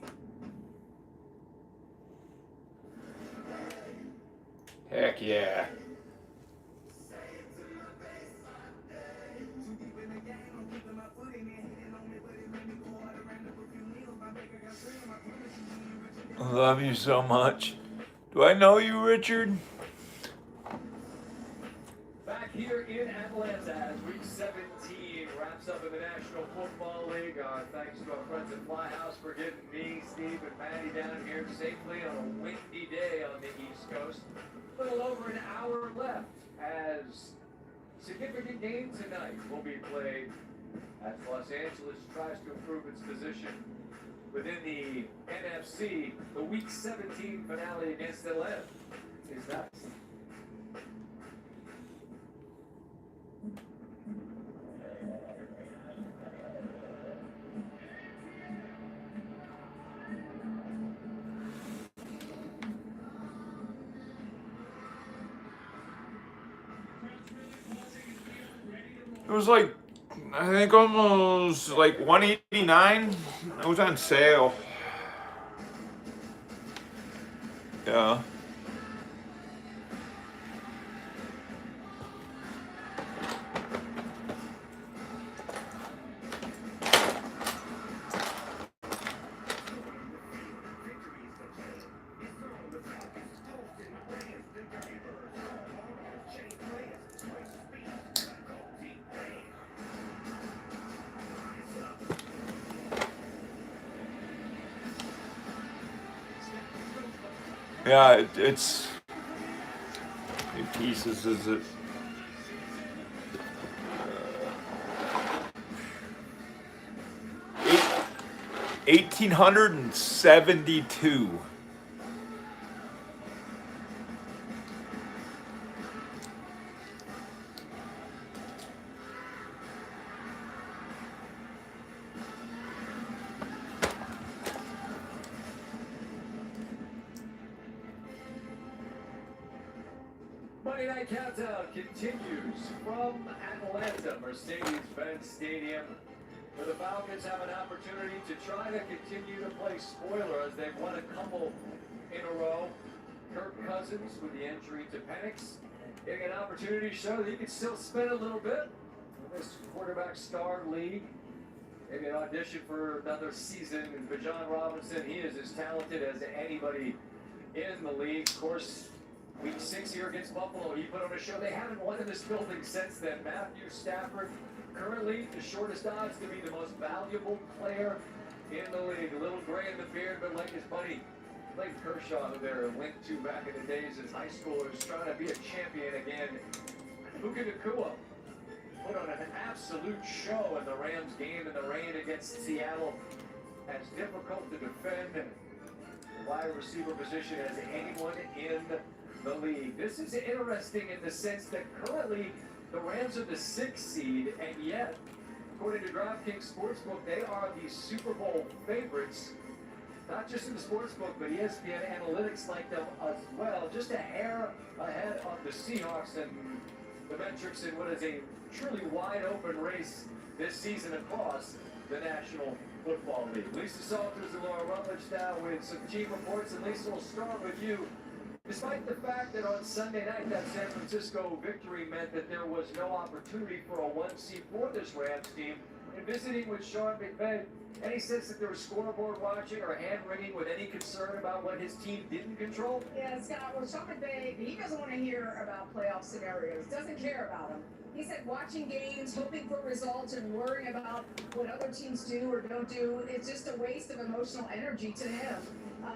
Speaker 5: Heck yeah. I love you so much. Do I know you, Richard?
Speaker 3: Back here in Atlanta as Week 17 wraps up in the National Football League. Thanks to our friends at Fly House for getting me, Steve, and Maddie down here safely on a windy day on the East Coast. A little over an hour left as significant game tonight will be played as Los Angeles tries to improve its position within the NFC. The Week 17 finale against Atlanta is next.
Speaker 5: It was like, I think almost like $189. It was on sale. Yeah. Yeah, it's how many pieces is it? 1,872.
Speaker 3: Monday Night Countdown continues from Atlanta, Mercedes-Benz Stadium, where the Falcons have an opportunity to try to continue to play spoiler as they've won a couple in a row. Kirk Cousins with the entry to Penix, getting an opportunity to show that he can still spin a little bit in this quarterback star league. Maybe an audition for another season. And Bijan Robinson, he is as talented as anybody in the league. Of course, Week 6 here against Buffalo, he put on a show. They haven't won in this building since then. Matthew Stafford, currently the shortest odds to be the most valuable player in the league. A little gray in the beard, but like his buddy Clayton Kershaw, who they're linked to back in the days as high schoolers, trying to be a champion again. Puka Nacua put on an absolute show in the Rams game in the rain against Seattle. As difficult to defend the wide receiver position as anyone in the league. This is interesting in the sense that currently the Rams are the 6th seed, and yet, according to DraftKings Sportsbook, they are the Super Bowl favorites. Not just in the sportsbook, but ESPN Analytics like them as well. Just a hair ahead of the Seahawks and the metrics in what is a truly wide open race this season across the National Football League. Lisa Salters and Laura Rutledge now with some team reports, and Lisa, will start with you. Despite the fact that on Sunday night that San Francisco victory meant that there was no opportunity for a 1 seed for this Rams team, in visiting with Sean McVay, any sense that there was scoreboard watching or hand-wringing with any concern about what his team didn't control?
Speaker 20: Yeah, Scott, well, Sean McVay, he doesn't want to hear about playoff scenarios, doesn't care about them. He said watching games, hoping for results, and worrying about what other teams do or don't do, it's just a waste of emotional energy to him.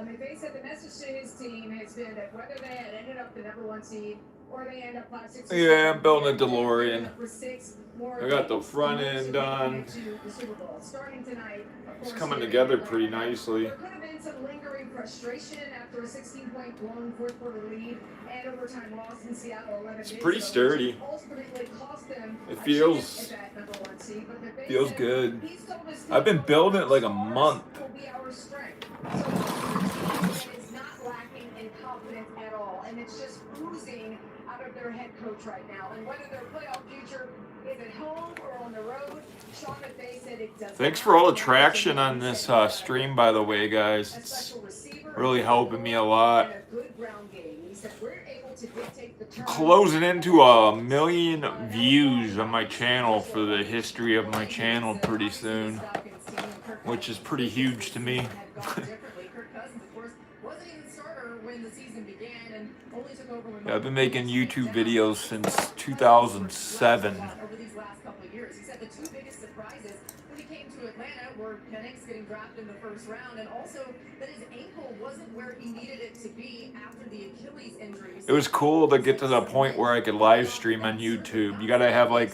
Speaker 20: McVay said the message to his team has been that whether they had ended up the #1 seed or they end up 5, 6,
Speaker 5: Yeah, I'm building a DeLorean.
Speaker 20: for 6 more
Speaker 5: I got the
Speaker 20: games,
Speaker 5: front
Speaker 20: he
Speaker 5: end
Speaker 20: wants to
Speaker 5: done.
Speaker 20: get to the Super Bowl. Starting tonight, of
Speaker 5: It's
Speaker 20: course,
Speaker 5: coming
Speaker 20: here
Speaker 5: together
Speaker 20: in
Speaker 5: pretty
Speaker 20: Atlanta.
Speaker 5: nicely.
Speaker 20: There could have been some lingering frustration after a 16-point blown fourth-quarter lead and overtime loss in Seattle 11
Speaker 5: It's
Speaker 20: days
Speaker 5: pretty
Speaker 20: ago,
Speaker 5: sturdy.
Speaker 20: which ultimately cost them
Speaker 5: It
Speaker 20: a
Speaker 5: feels-
Speaker 20: chance at that #1 seed. But McVay
Speaker 5: Feels
Speaker 20: said
Speaker 5: good.
Speaker 20: he's told his team
Speaker 5: I've been building it like a
Speaker 20: stars
Speaker 5: month.
Speaker 20: will be our strength. So it's a team that is not lacking in confidence at all, and it's just oozing out of their head coach right now. And whether their playoff future is at home or on the road, Sean McVay said it does.
Speaker 5: Thanks for all the traction on this stream, by the way, guys. It's really helping me a lot. Closing into 1 million views on my channel for the history of my channel pretty soon, which is pretty huge to me. Yeah, I've been making YouTube videos since 2007.
Speaker 20: Over these last couple of years, he said the 2 biggest surprises when he came to Atlanta were Penix getting drafted in the first round, and also that his ankle wasn't where he needed it to be after the Achilles injury.
Speaker 5: It was cool to get to the point where I could live stream on YouTube. You gotta have like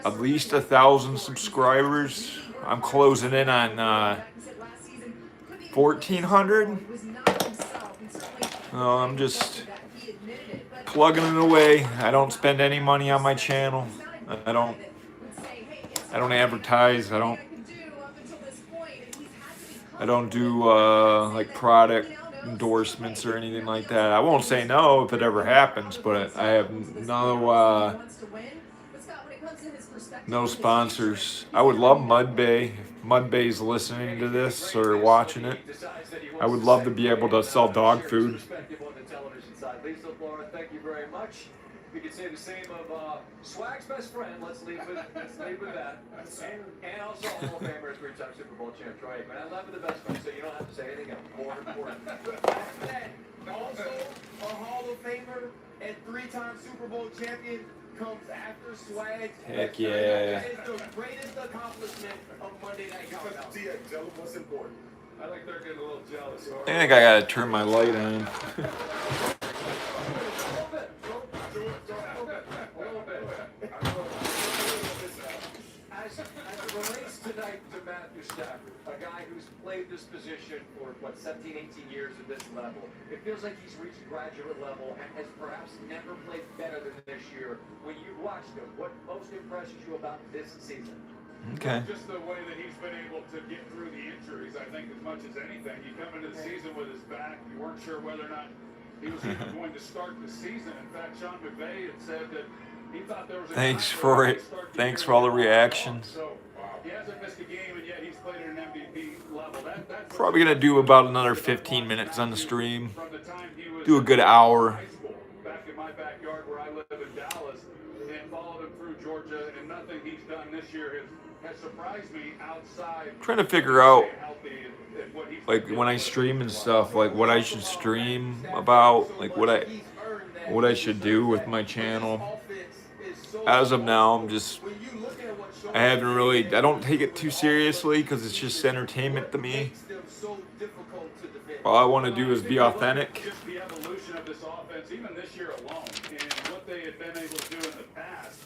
Speaker 5: at least 1,000 subscribers. I'm closing in on 1,400. No, I'm just plugging it away. I don't spend any money on my channel. I don't advertise. I don't do like product endorsements or anything like that. I won't say no if it ever happens, but I have no sponsors. I would love Mudbay. If Mudbay's listening to this or watching it, I would love to be able to sell dog food.
Speaker 3: Lisa, Laura, thank you very much. We could say the same of Swag's best friend. Let's leave with that. And also Hall of Famer, 3-time Super Bowl champ Troy Aikman. I love the best friend, so you don't have to say anything else. More important.
Speaker 2: Also, a Hall of Famer and 3-time Super Bowl champion comes after Swag.
Speaker 5: Heck yeah.
Speaker 2: That is the greatest accomplishment of Monday Night Countdown.
Speaker 1: Tell them what's important. I think they're getting a little jealous.
Speaker 5: I think I gotta turn my light on.
Speaker 3: As it relates tonight to Matthew Stafford, a guy who's played this position for, 17, 18 years at this level, it feels like he's reached graduate level and has perhaps never played better than this year. When you watched him, what most impresses you about this season?
Speaker 5: Okay.
Speaker 1: Just the way that he's been able to get through the injuries, I think, as much as anything. You come into the season with his back, you weren't sure whether or not he was even going to start the season. In fact, Sean McVay had said that he thought there was a
Speaker 5: Thanks for it. Thanks for all the reactions.
Speaker 1: So he hasn't missed a game, and yet he's played at an MVP level. That's
Speaker 5: Probably gonna do about another 15 minutes on the stream. Do a good hour.
Speaker 1: back in my backyard where I live in Dallas, and followed him through Georgia, and nothing he's done this year has surprised me outside.
Speaker 5: Trying to figure out, like when I stream and stuff, like what I should stream about, like what I should do with my channel. As of now, I don't take it too seriously because it's just entertainment to me. All I want to do is be authentic.
Speaker 1: Just the evolution of this offense, even this year alone, and what they had been able to do in the past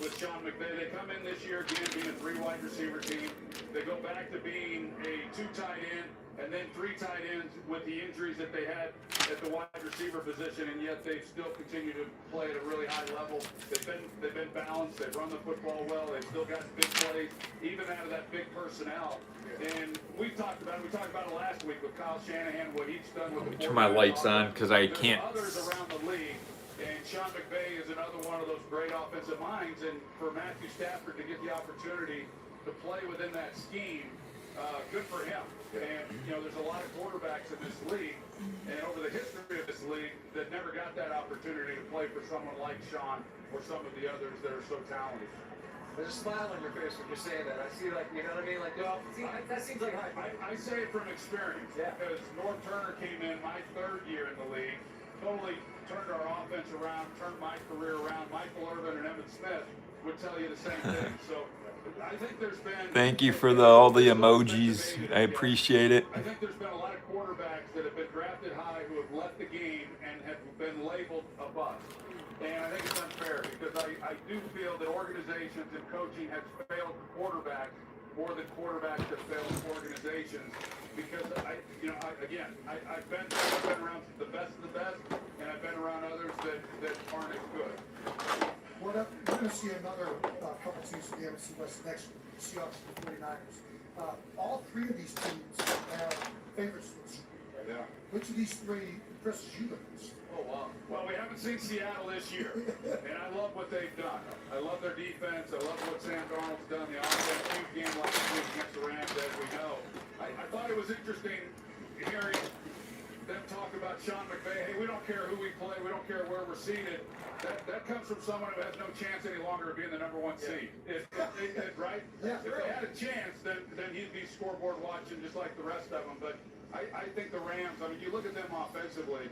Speaker 1: with Sean McVay. They come in this year again being a 3 wide receiver team. They go back to being a 2 tight end and then 3 tight ends with the injuries that they had at the wide receiver position, and yet they still continue to play at a really high level. They've been balanced. They've run the football well. They've still got big plays, even out of that big personnel. And we talked about it last week with Kyle Shanahan, what he's done with the
Speaker 5: Turn my lights on because I can't.
Speaker 1: There's others around the league, and Sean McVay is another one of those great offensive minds. And for Matthew Stafford to get the opportunity to play within that scheme, good for him. And there's a lot of quarterbacks in this league, and over the history of this league, that never got that opportunity to play for someone like Sean or some of the others that are so talented.
Speaker 3: There's a smile on your face when you're saying that. I see, like, you know what I mean? Like, well, that seems like hype.
Speaker 1: I say it from experience.
Speaker 3: Yeah.
Speaker 1: Because Norm Turner came in my third year in the league, totally turned our offense around, turned my career around. Michael Irvin and Emmitt Smith would tell you the same thing. So I think there's been.
Speaker 5: Thank you for all the emojis. I appreciate it.
Speaker 1: I think there's been a lot of quarterbacks that have been drafted high who have left the game and have been labeled a bust. And I think it's unfair because I do feel that organizations and coaching has failed quarterbacks more than quarterbacks have failed organizations. Because I've been around the best of the best, and I've been around others that aren't as good.
Speaker 4: We're going to see another couple teams in the NFC West next year, Seahawks and the 49ers. All three of these teams have favorites this year.
Speaker 1: Yeah.
Speaker 4: Which of these three impresses you the most?
Speaker 1: Oh, wow. Well, we haven't seen Seattle this year, and I love what they've done. I love their defense. I love what Sam Darnold's done. The offense, huge game last week against the Rams, as we know. I thought it was interesting hearing them talk about Sean McVay. Hey, we don't care who we play. We don't care where we're seated. That comes from someone who has no chance any longer of being the number one seed. Right?
Speaker 4: Yeah.
Speaker 1: If they had a chance, then he'd be scoreboard watching just like the rest of them. But I think the Rams, I mean, you look at them offensively,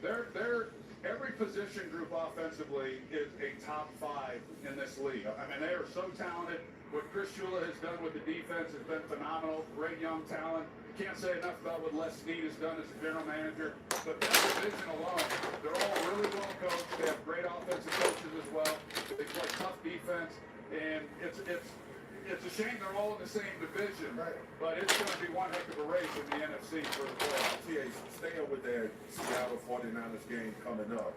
Speaker 1: they're every position group offensively is a top 5 in this league. I mean, they are so talented. What Chris Shula has done with the defense has been phenomenal. Great young talent. Can't say enough about what Les Snead has done as a general manager. But that division alone, they're all really well coached. They have great offensive coaches as well. They play tough defense, and it's a shame they're all in the same division.
Speaker 4: Right.
Speaker 1: But it's going to be one heck of a race in the NFC for the playoffs.
Speaker 21: Staying with that Seattle 49ers game coming up,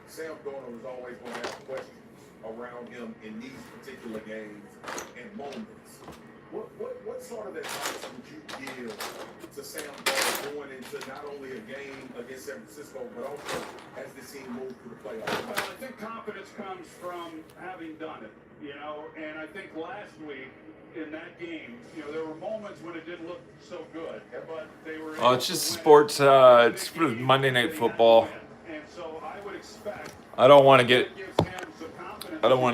Speaker 21: Sam Darnold is always going to have questions around him in these particular games and moments. What sort of advice would you give to Sam Darnold going into not only a game against San Francisco, but also as this team moves through the playoffs?
Speaker 1: Well, I think confidence comes from having done it, and I think last week in that game, there were moments when it didn't look so good, but they were.
Speaker 5: Oh, it's just sports. It's for Monday Night Football.
Speaker 1: And so I would expect.
Speaker 5: I don't want to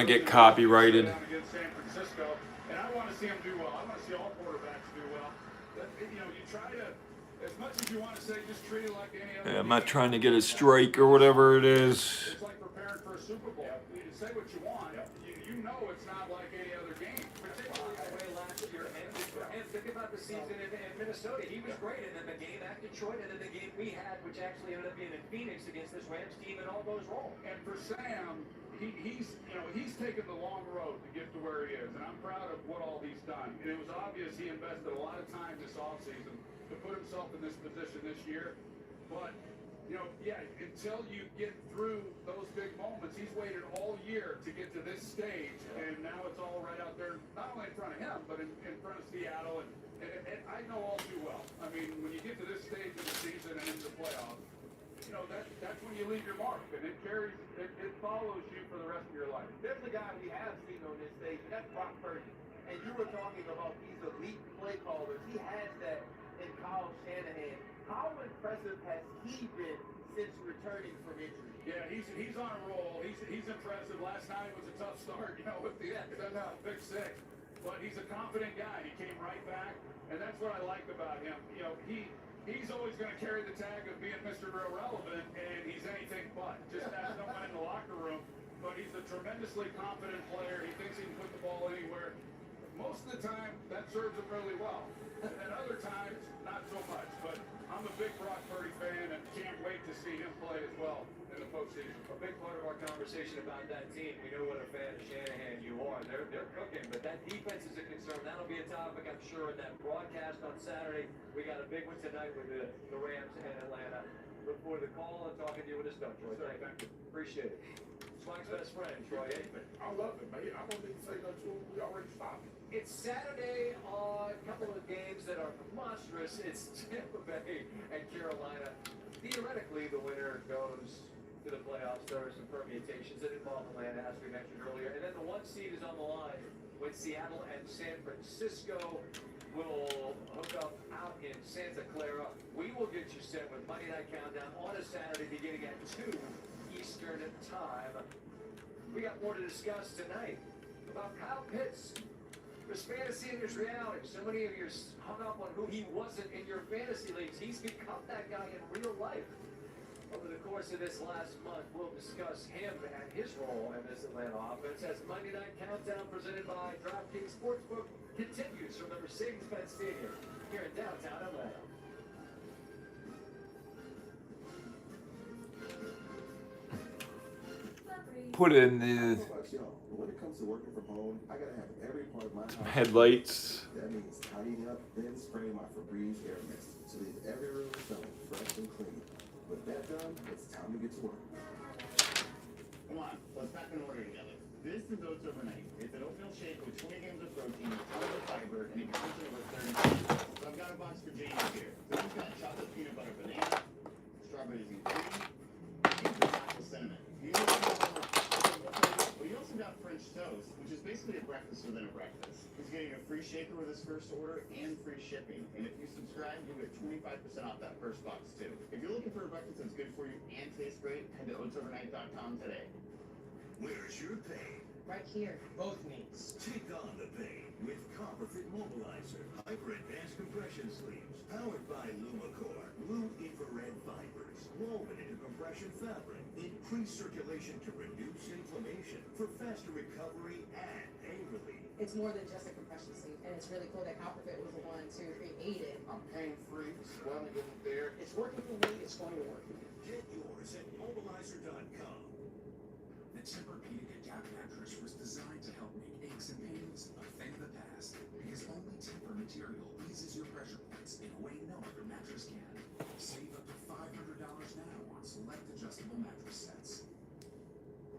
Speaker 5: get copyrighted.
Speaker 1: Against San Francisco, and I want to see him do well. I want to see all quarterbacks do well. You try to, as much as you want to say, just treat it like any other.
Speaker 5: I'm not trying to get a strike or whatever it is.
Speaker 1: It's like preparing for a Super Bowl. You say what you want. You know it's not like any other game.
Speaker 3: Particularly the way last year ended for him. Think about the season in Minnesota. He was great, and then the game at Detroit, and then the game we had, which actually ended up being in Phoenix against this Rams team, and all goes wrong.
Speaker 1: And for Sam, he's taken the long road to get to where he is, and I'm proud of what all he's done. And it was obvious he invested a lot of time this offseason to put himself in this position this year. But until you get through those big moments, he's waited all year to get to this stage, and now it's all right out there, not only in front of him, but in front of Seattle. And I know all too well. I mean, when you get to this stage of the season and into the playoffs, that's when you leave your mark, and it follows you for the rest of your life.
Speaker 2: There's a guy we have seen on this stage, and that's Brock Purdy. And you were talking about these elite play callers. He has that in Kyle Shanahan. How impressive has he been since returning from injury?
Speaker 1: Yeah, he's on a roll. He's impressive. Last night was a tough start, with the big six. But he's a confident guy. He came right back, and that's what I like about him. He's always going to carry the tag of being Mr. Irrelevant, and he's anything but. Just has no one in the locker room. But he's a tremendously confident player. He thinks he can put the ball anywhere. Most of the time, that serves him really well. And then other times, not so much. But I'm a big Brock Purdy fan and can't wait to see him play as well in the postseason.
Speaker 3: A big part of our conversation about that team, we know what a fan of Shanahan you are. They're cooking, but that defense is a concern. That'll be a topic, I'm sure, in that broadcast on Saturday. We got a big one tonight with the Rams and Atlanta. Look forward to the call and talking to you with us, Troy. Thank you. Appreciate it. Swag's best friend, Troy.
Speaker 21: I love it, man. I don't need to say nothing to him. We already stopped.
Speaker 3: It's Saturday on a couple of games that are monstrous. It's Tampa Bay and Carolina. Theoretically, the winner goes to the playoffs. There are some permutations that involve Atlanta, as we mentioned earlier. And then the 1 seed is on the line when Seattle and San Francisco will hook up out in Santa Clara. We will get you set with Monday Night Countdown on a Saturday beginning at 2 Eastern Time. We got more to discuss tonight. about Kyle Pitts. There's fantasy and there's reality. So many of you are hung up on who he wasn't in your fantasy leagues. He's become that guy in real life. Over the course of this last month, we'll discuss him and his role in this Atlanta offense as Monday Night Countdown presented by DraftKings Sportsbook continues from the Mercedes-Benz Stadium here in downtown Atlanta.
Speaker 5: Put in the
Speaker 11: When it comes to working from home, I gotta have every part of my house.
Speaker 5: headlights.
Speaker 11: That means tidying up, then spraying my Febreze air mist to leave every room smelling fresh and clean. With that done, it's time to get to work.
Speaker 14: Come on, let's pack an order together. This is Oats Overnight. It's an oatmeal shake with 20 grams of protein, tons of fiber, and a nutrition over 30 grams. So I've got a box for James here. So we've got chocolate peanut butter banana, strawberries and cream, and apple cinnamon. Well, you also got French toast, which is basically a breakfast within a breakfast. He's getting a free shaker with his first order and free shipping. And if you subscribe, you get 25% off that first box too. If you're looking for a breakfast that's good for you and tastes great, head to oatsovernight.com today.
Speaker 13: Where's your pain?
Speaker 9: Right here. Both knees.
Speaker 13: Take on the pain with CopperFit Mobilizer. Hyper-advanced compression sleeves. Powered by LumaCore. Blue infrared fibers. Woven into compression fabric. Increase circulation to reduce inflammation. For faster recovery and pain relief.
Speaker 20: It's more than just a compression sleeve, and it's really cool that CopperFit was the one to create it.
Speaker 11: I'm pain-free, swelling isn't there.
Speaker 20: It's working for me, it's going to work.
Speaker 13: Get yours at mobilizer.com.
Speaker 22: The Tempur-Pedic Adapt mattress was designed to help make aches and pains a thing of the past, because only Tempur material eases your pressure points in a way no other mattress can. Save up to $500 now on select adjustable mattress sets.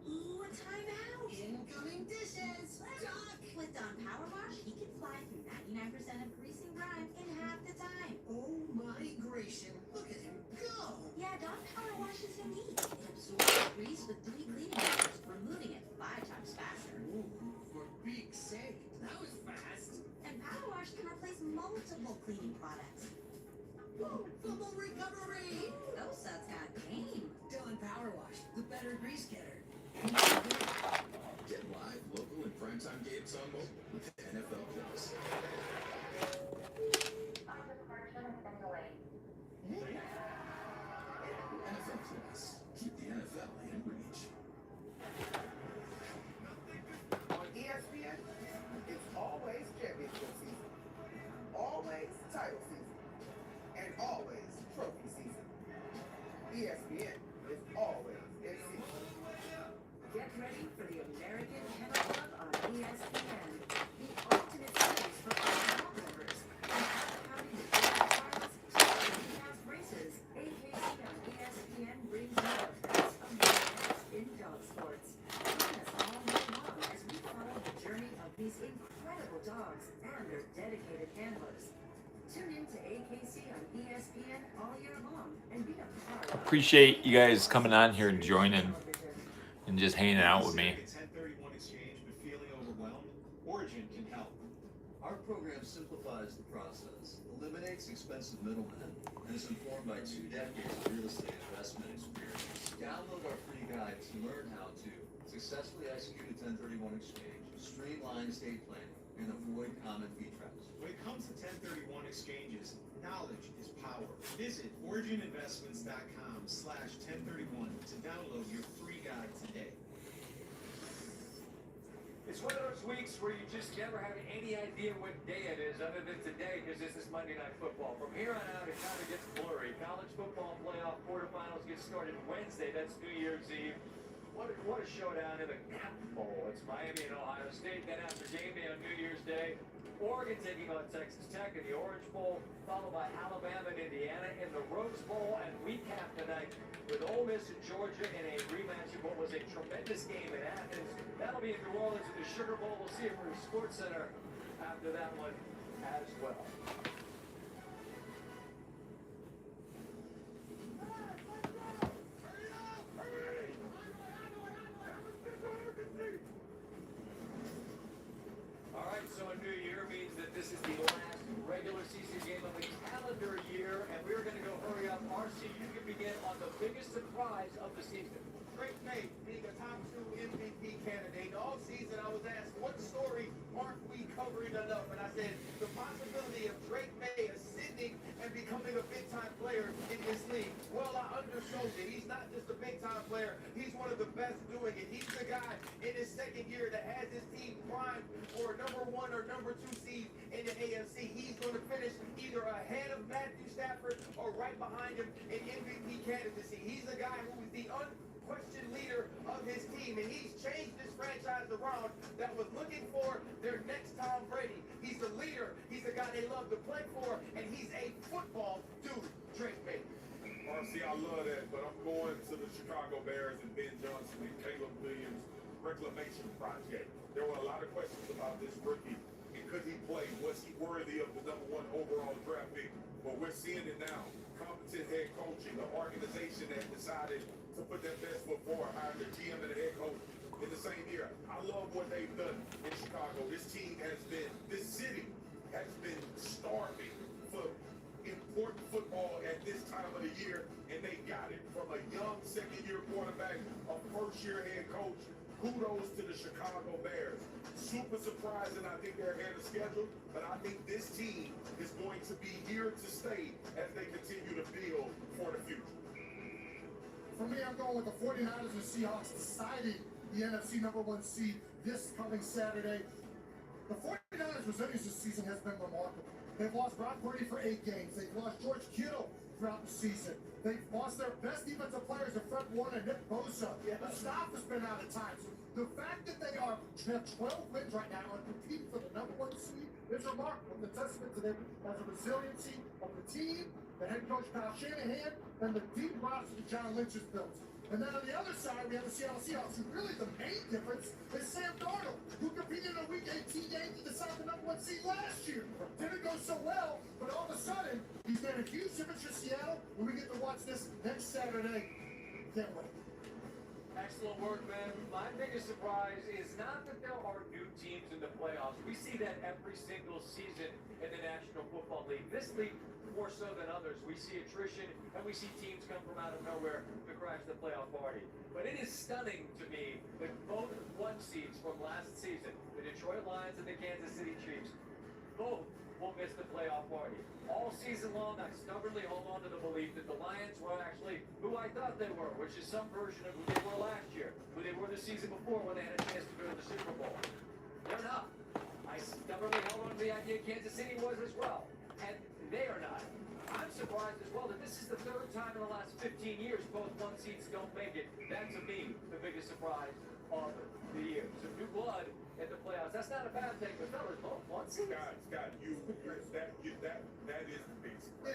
Speaker 7: Ooh, time out!
Speaker 9: Incoming dishes!
Speaker 7: Doc! With Dawn Power Wash, he can fly through 99% of grease and grime in half the time.
Speaker 9: Oh my gracious, look at him go!
Speaker 7: Yeah, Dawn Power Wash is unique. It absorbs grease with 3 cleaning methods, removing it 5 times faster.
Speaker 9: Ooh, for beak's sake, that was fast!
Speaker 7: And Power Wash can replace multiple cleaning products.
Speaker 9: Woo, football recovery!
Speaker 7: Those suds got game.
Speaker 9: Dawn Power Wash, the better grease getter.
Speaker 22: Get live, local, and primetime games on mobile with NFL Plus. NFL Plus. Keep the NFL in reach.
Speaker 2: On ESPN, it's always championship season, always title season, and always trophy season. ESPN is always in season.
Speaker 9: Get ready for the American Kennel Club on ESPN, the ultimate series for all dog lovers. Counting the trials, in-house races, AKC on ESPN brings you the best of the best in dog sports. Join us all night long as we follow the journey of these incredible dogs and their dedicated handlers. Tune in to AKC on ESPN all year long and be a part of
Speaker 5: Appreciate you guys coming on here and joining and just hanging out with me.
Speaker 6: 1031 exchange but feeling overwhelmed? Origin can help. Our program simplifies the process, eliminates expensive middlemen, and is informed by 2 decades of real estate investment experience. Download our free guide to learn how to successfully execute a 1031 exchange, streamline estate planning, and avoid common fee traps.
Speaker 17: When it comes to 1031 exchanges, knowledge is power. Visit origininvestments.com/1031 to download your free guide today.
Speaker 3: It's one of those weeks where you just never have any idea what day it is other than today, because this is Monday Night Football. From here on out, it kind of gets blurry. College football playoff quarterfinals get started Wednesday. That's New Year's Eve. What a showdown in the Cotton Bowl. It's Miami and Ohio State. Then after game day on New Year's Day, Oregon taking on Texas Tech in the Orange Bowl, followed by Alabama and Indiana in the Rose Bowl, and we cap tonight with Ole Miss and Georgia in a rematch of what was a tremendous game in Athens. That'll be in New Orleans at the Sugar Bowl. We'll see it from the Sports Center after that one as well. All right, so a new year means that this is the last regular season game of the calendar year, and we're going to go hurry up. RC, you can begin on the biggest surprise of the season.
Speaker 2: Drake May being a top 2 MVP candidate. All season I was asked, what story aren't we covering enough? And I said, the possibility of Drake May ascending and becoming a big-time player in this league. Well, I undersold it. He's not just a big-time player. He's one of the best doing it. He's the guy in his second year that has his team primed for a number 1 or number 2 seed in the AFC. He's going to finish either ahead of Matthew Stafford or right behind him in MVP candidacy. He's the guy who is the unquestioned leader of his team, and he's changed this franchise around that was looking for their next Tom Brady. He's the leader. He's the guy they love to play for, and he's a football dude, Drake May.
Speaker 21: RC, I love that, but I'm going to the Chicago Bears and Ben Johnson and Caleb Williams reclamation project. There were a lot of questions about this rookie. And could he play? Was he worthy of the #1 overall draft pick? But we're seeing it now. Competent head coaching, an organization that decided to put their best foot forward, hired the GM and the head coach in the same year. I love what they've done in Chicago. This city has been starving for important football at this time of the year, and they got it from a young second-year quarterback, a first-year head coach. Kudos to the Chicago Bears. Super surprising, I think they're ahead of schedule, but I think this team is going to be here to stay as they continue to build for the future.
Speaker 4: For me, I'm going with the 49ers and Seahawks deciding the NFC #1 seed this coming Saturday. The 49ers' resilience this season has been remarkable. They've lost Brock Purdy for 8 games. They've lost George Kittle throughout the season. They've lost their best defensive players in Fred Warner and Nick Bosa. The staff has been out of time. So the fact that they have 12 wins right now and competing for the #1 seed is remarkable. The testament to them as a resiliency of the team, the head coach Kyle Shanahan, and the deep roster that John Lynch has built. And then on the other side, we have the Seattle Seahawks, who really the main difference is Sam Darnold, who competed in a Week 18 game to decide the #1 seed last year. Didn't go so well, but all of a sudden, he's made a huge difference for Seattle, and we get to watch this next Saturday. Can't wait.
Speaker 3: Excellent work, man. My biggest surprise is not that there are new teams in the playoffs. We see that every single season in the National Football League. This league, more so than others, we see attrition and we see teams come from out of nowhere to crash the playoff party. But it is stunning to me that both 1 seeds from last season, the Detroit Lions and the Kansas City Chiefs, both will miss the playoff party. All season long, I stubbornly hold on to the belief that the Lions were actually who I thought they were, which is some version of who they were last year, who they were the season before when they had a chance to go to the Super Bowl. They're not. I stubbornly held on to the idea Kansas City was as well, and they are not. I'm surprised as well that this is the 3rd time in the last 15 years both 1 seeds don't make it. That, to me, the biggest surprise of the year. Some new blood at the playoffs. That's not a bad thing, but fellas, both 1 seeds.
Speaker 21: Scott, that is the biggest surprise.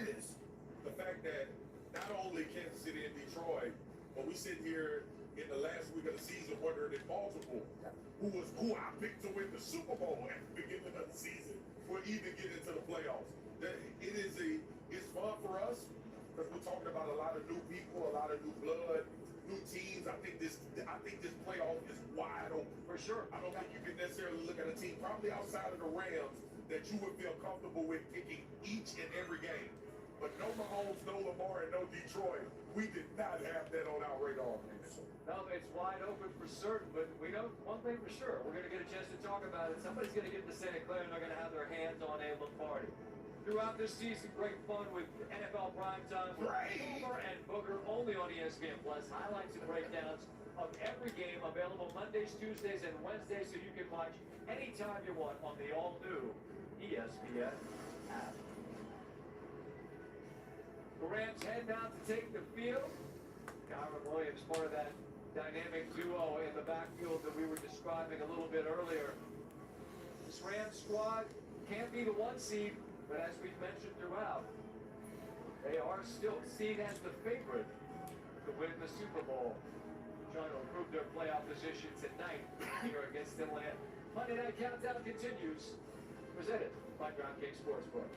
Speaker 4: It is.
Speaker 21: The fact that not only Kansas City and Detroit, but we sit here in the last week of the season wondering if Baltimore, who I picked to win the Super Bowl at the beginning of the season, will even get into the playoffs. It's fun for us because we're talking about a lot of new people, a lot of new blood, new teams. I think this playoff is wide open.
Speaker 3: For sure.
Speaker 21: I don't think you can necessarily look at a team probably outside of the Rams that you would feel comfortable with picking each and every game. But no Mahomes, no Lamar, and no Detroit. We did not have that on our radar.
Speaker 3: No, it's wide open for certain, but we know one thing for sure. We're going to get a chance to talk about it. Somebody's going to get to Santa Clara and they're going to have their hands on a Lombardi. Throughout this season, great fun with NFL Primetime with Boomer and Booger only on ESPN+. Highlights and breakdowns of every game available Mondays, Tuesdays, and Wednesdays, so you can watch anytime you want on the all-new ESPN app. The Rams head down to take the field. Kyron Williams, part of that dynamic duo in the backfield that we were describing a little bit earlier. This Rams squad can't be the 1 seed, but as we've mentioned throughout, they are still seen as the favorite to win the Super Bowl, trying to improve their playoff position tonight here against Atlanta. Monday Night Countdown continues, presented by DraftKings Sportsbook.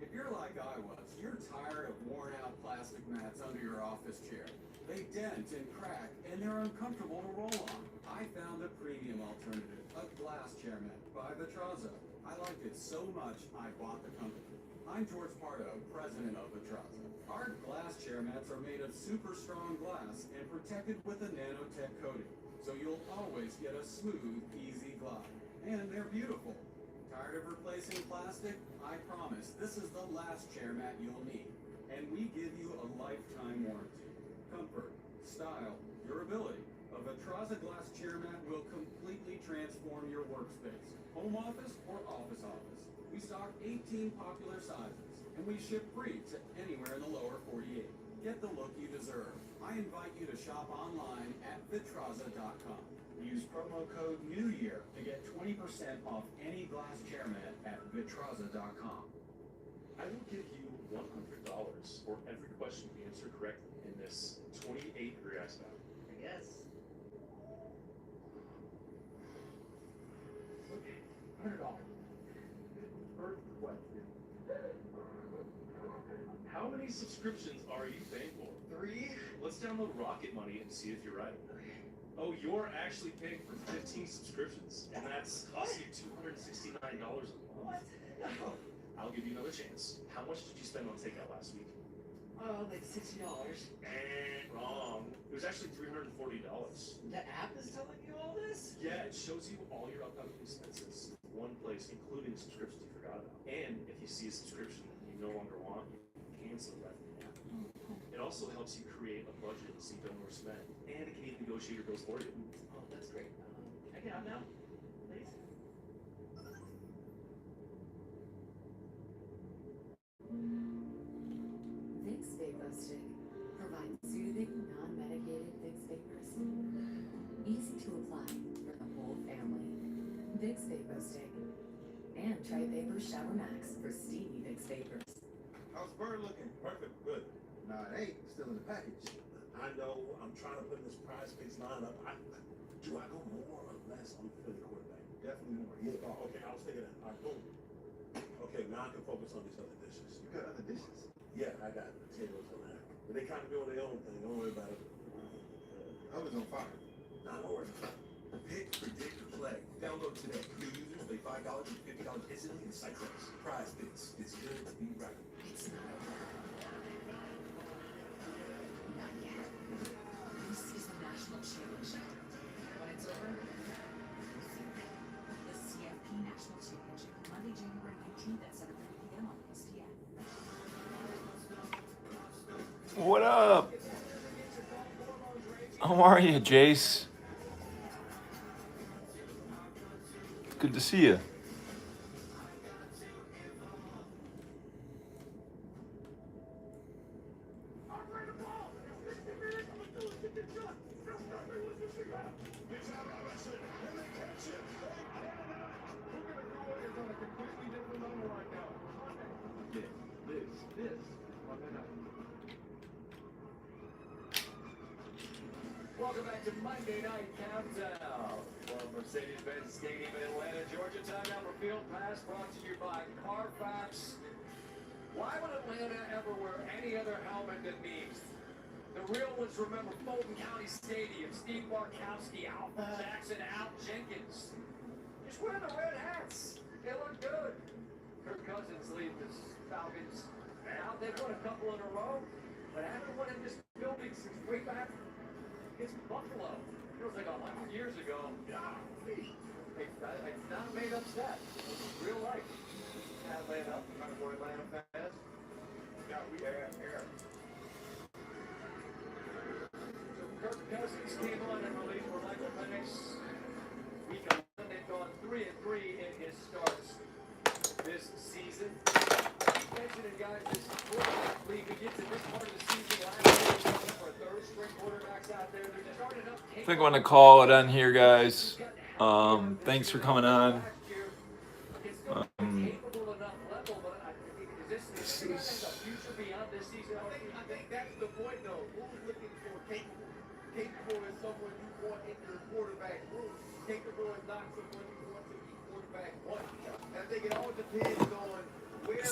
Speaker 15: If you're like I was, you're tired of worn-out plastic mats under your office chair. They dent and crack, and they're uncomfortable to roll on. I found a premium alternative, a glass chair mat by Vitraza. I liked it so much, I bought the company. I'm George Pardo, president of Vitraza. Our glass chair mats are made of super strong glass and protected with a nanotech coating, so you'll always get a smooth, easy glide. And they're beautiful. Tired of replacing plastic? I promise this is the last chair mat you'll need. And we give you a lifetime warranty. Comfort, style, durability. A Vitraza glass chair mat will completely transform your workspace, home office or office. We stock 18 popular sizes, and we ship free to anywhere in the lower 48. Get the look you deserve. I invite you to shop online at Vitraza.com. Use promo code NEWYEAR to get 20% off any glass chair mat at Vitraza.com.
Speaker 8: I will give you $100 for every question you answer correctly in this 28-degree ice bath.
Speaker 3: Yes.
Speaker 8: Okay, $100. First question. How many subscriptions are you paying for?
Speaker 3: 3.
Speaker 8: Let's download Rocket Money and see if you're right. Oh, you're actually paying for 15 subscriptions, and that's costing you $269 a month.
Speaker 3: What? No.
Speaker 8: I'll give you another chance. How much did you spend on takeout last week?
Speaker 3: Oh, like $60.
Speaker 8: Wrong. It was actually $340.
Speaker 3: The app is telling you all this?
Speaker 8: Yeah, it shows you all your upcoming expenses. One place, including subscriptions you forgot about. And if you see a subscription you no longer want, you can cancel it right from the app. It also helps you create a budget so you don't overspend. And it can even negotiate your bills for you.
Speaker 3: Oh, that's great. Can I get out now? Please?
Speaker 18: Vicks VapoStick provides soothing, non-medicated Vicks vapors. Easy to apply for the whole family. Vicks VapoStick. And try Vapor Shower Max for steamy Vicks vapors.
Speaker 13: How's Bird looking? Perfect, good. Nah, it ain't. Still in the package. I know. I'm trying to put in this prize picks lineup. Do I go more or less on the Philly quarterback? Definitely more. Yeah. Oh, okay, I was thinking that. All right, boom. Okay, now I can focus on these other dishes. You got other dishes? Yeah, I got potatoes on that. But they kind of doing their own thing. Don't worry about it. I was on fire. Nah, no worries. Pick, predict, play. Download today. New users pay $5 and $50 instantly in Cypress. Prize picks. It's good to be right.
Speaker 18: It's not over. Not yet. This is the national championship. When it's over, the CFP National Championship, Monday, January 19th at 7:30 p.m. on ESPN.
Speaker 5: What up? How are you, Jace? Good to see you.
Speaker 3: Welcome back to Monday Night Countdown from Mercedes-Benz Stadium in Atlanta, Georgia. Timeout for Field Pass brought to you by Carfax. Why would Atlanta ever wear any other helmet than these? The real ones remember Fulton County Stadium, Steve Barkowski, Al Jackson, Al Jenkins. Just wear the red hats. They look good. Kirk Cousins leads the Falcons. Now they've won a couple in a row, but haven't won in this building since way back. It's Buffalo. It was like 100 years ago. It's not made up stat. It's real life. Atlanta, kind of more Atlanta fans.
Speaker 1: Yeah, we have air.
Speaker 3: So Kirk Cousins came on and relieved for Michael Penix. Week 11, they've gone 3-3 in his starts this season. Mentioning guys, this quarterback league, we get to this part of the season last year, for a third string quarterbacks out there. They're starting up.
Speaker 5: I think I'm gonna call it on here, guys. Thanks for coming on.
Speaker 2: I think that's the point, though. Who's looking for capable? Capable is someone you want in your quarterback room. Capable is not someone you want to be quarterback one. I think it all depends on where.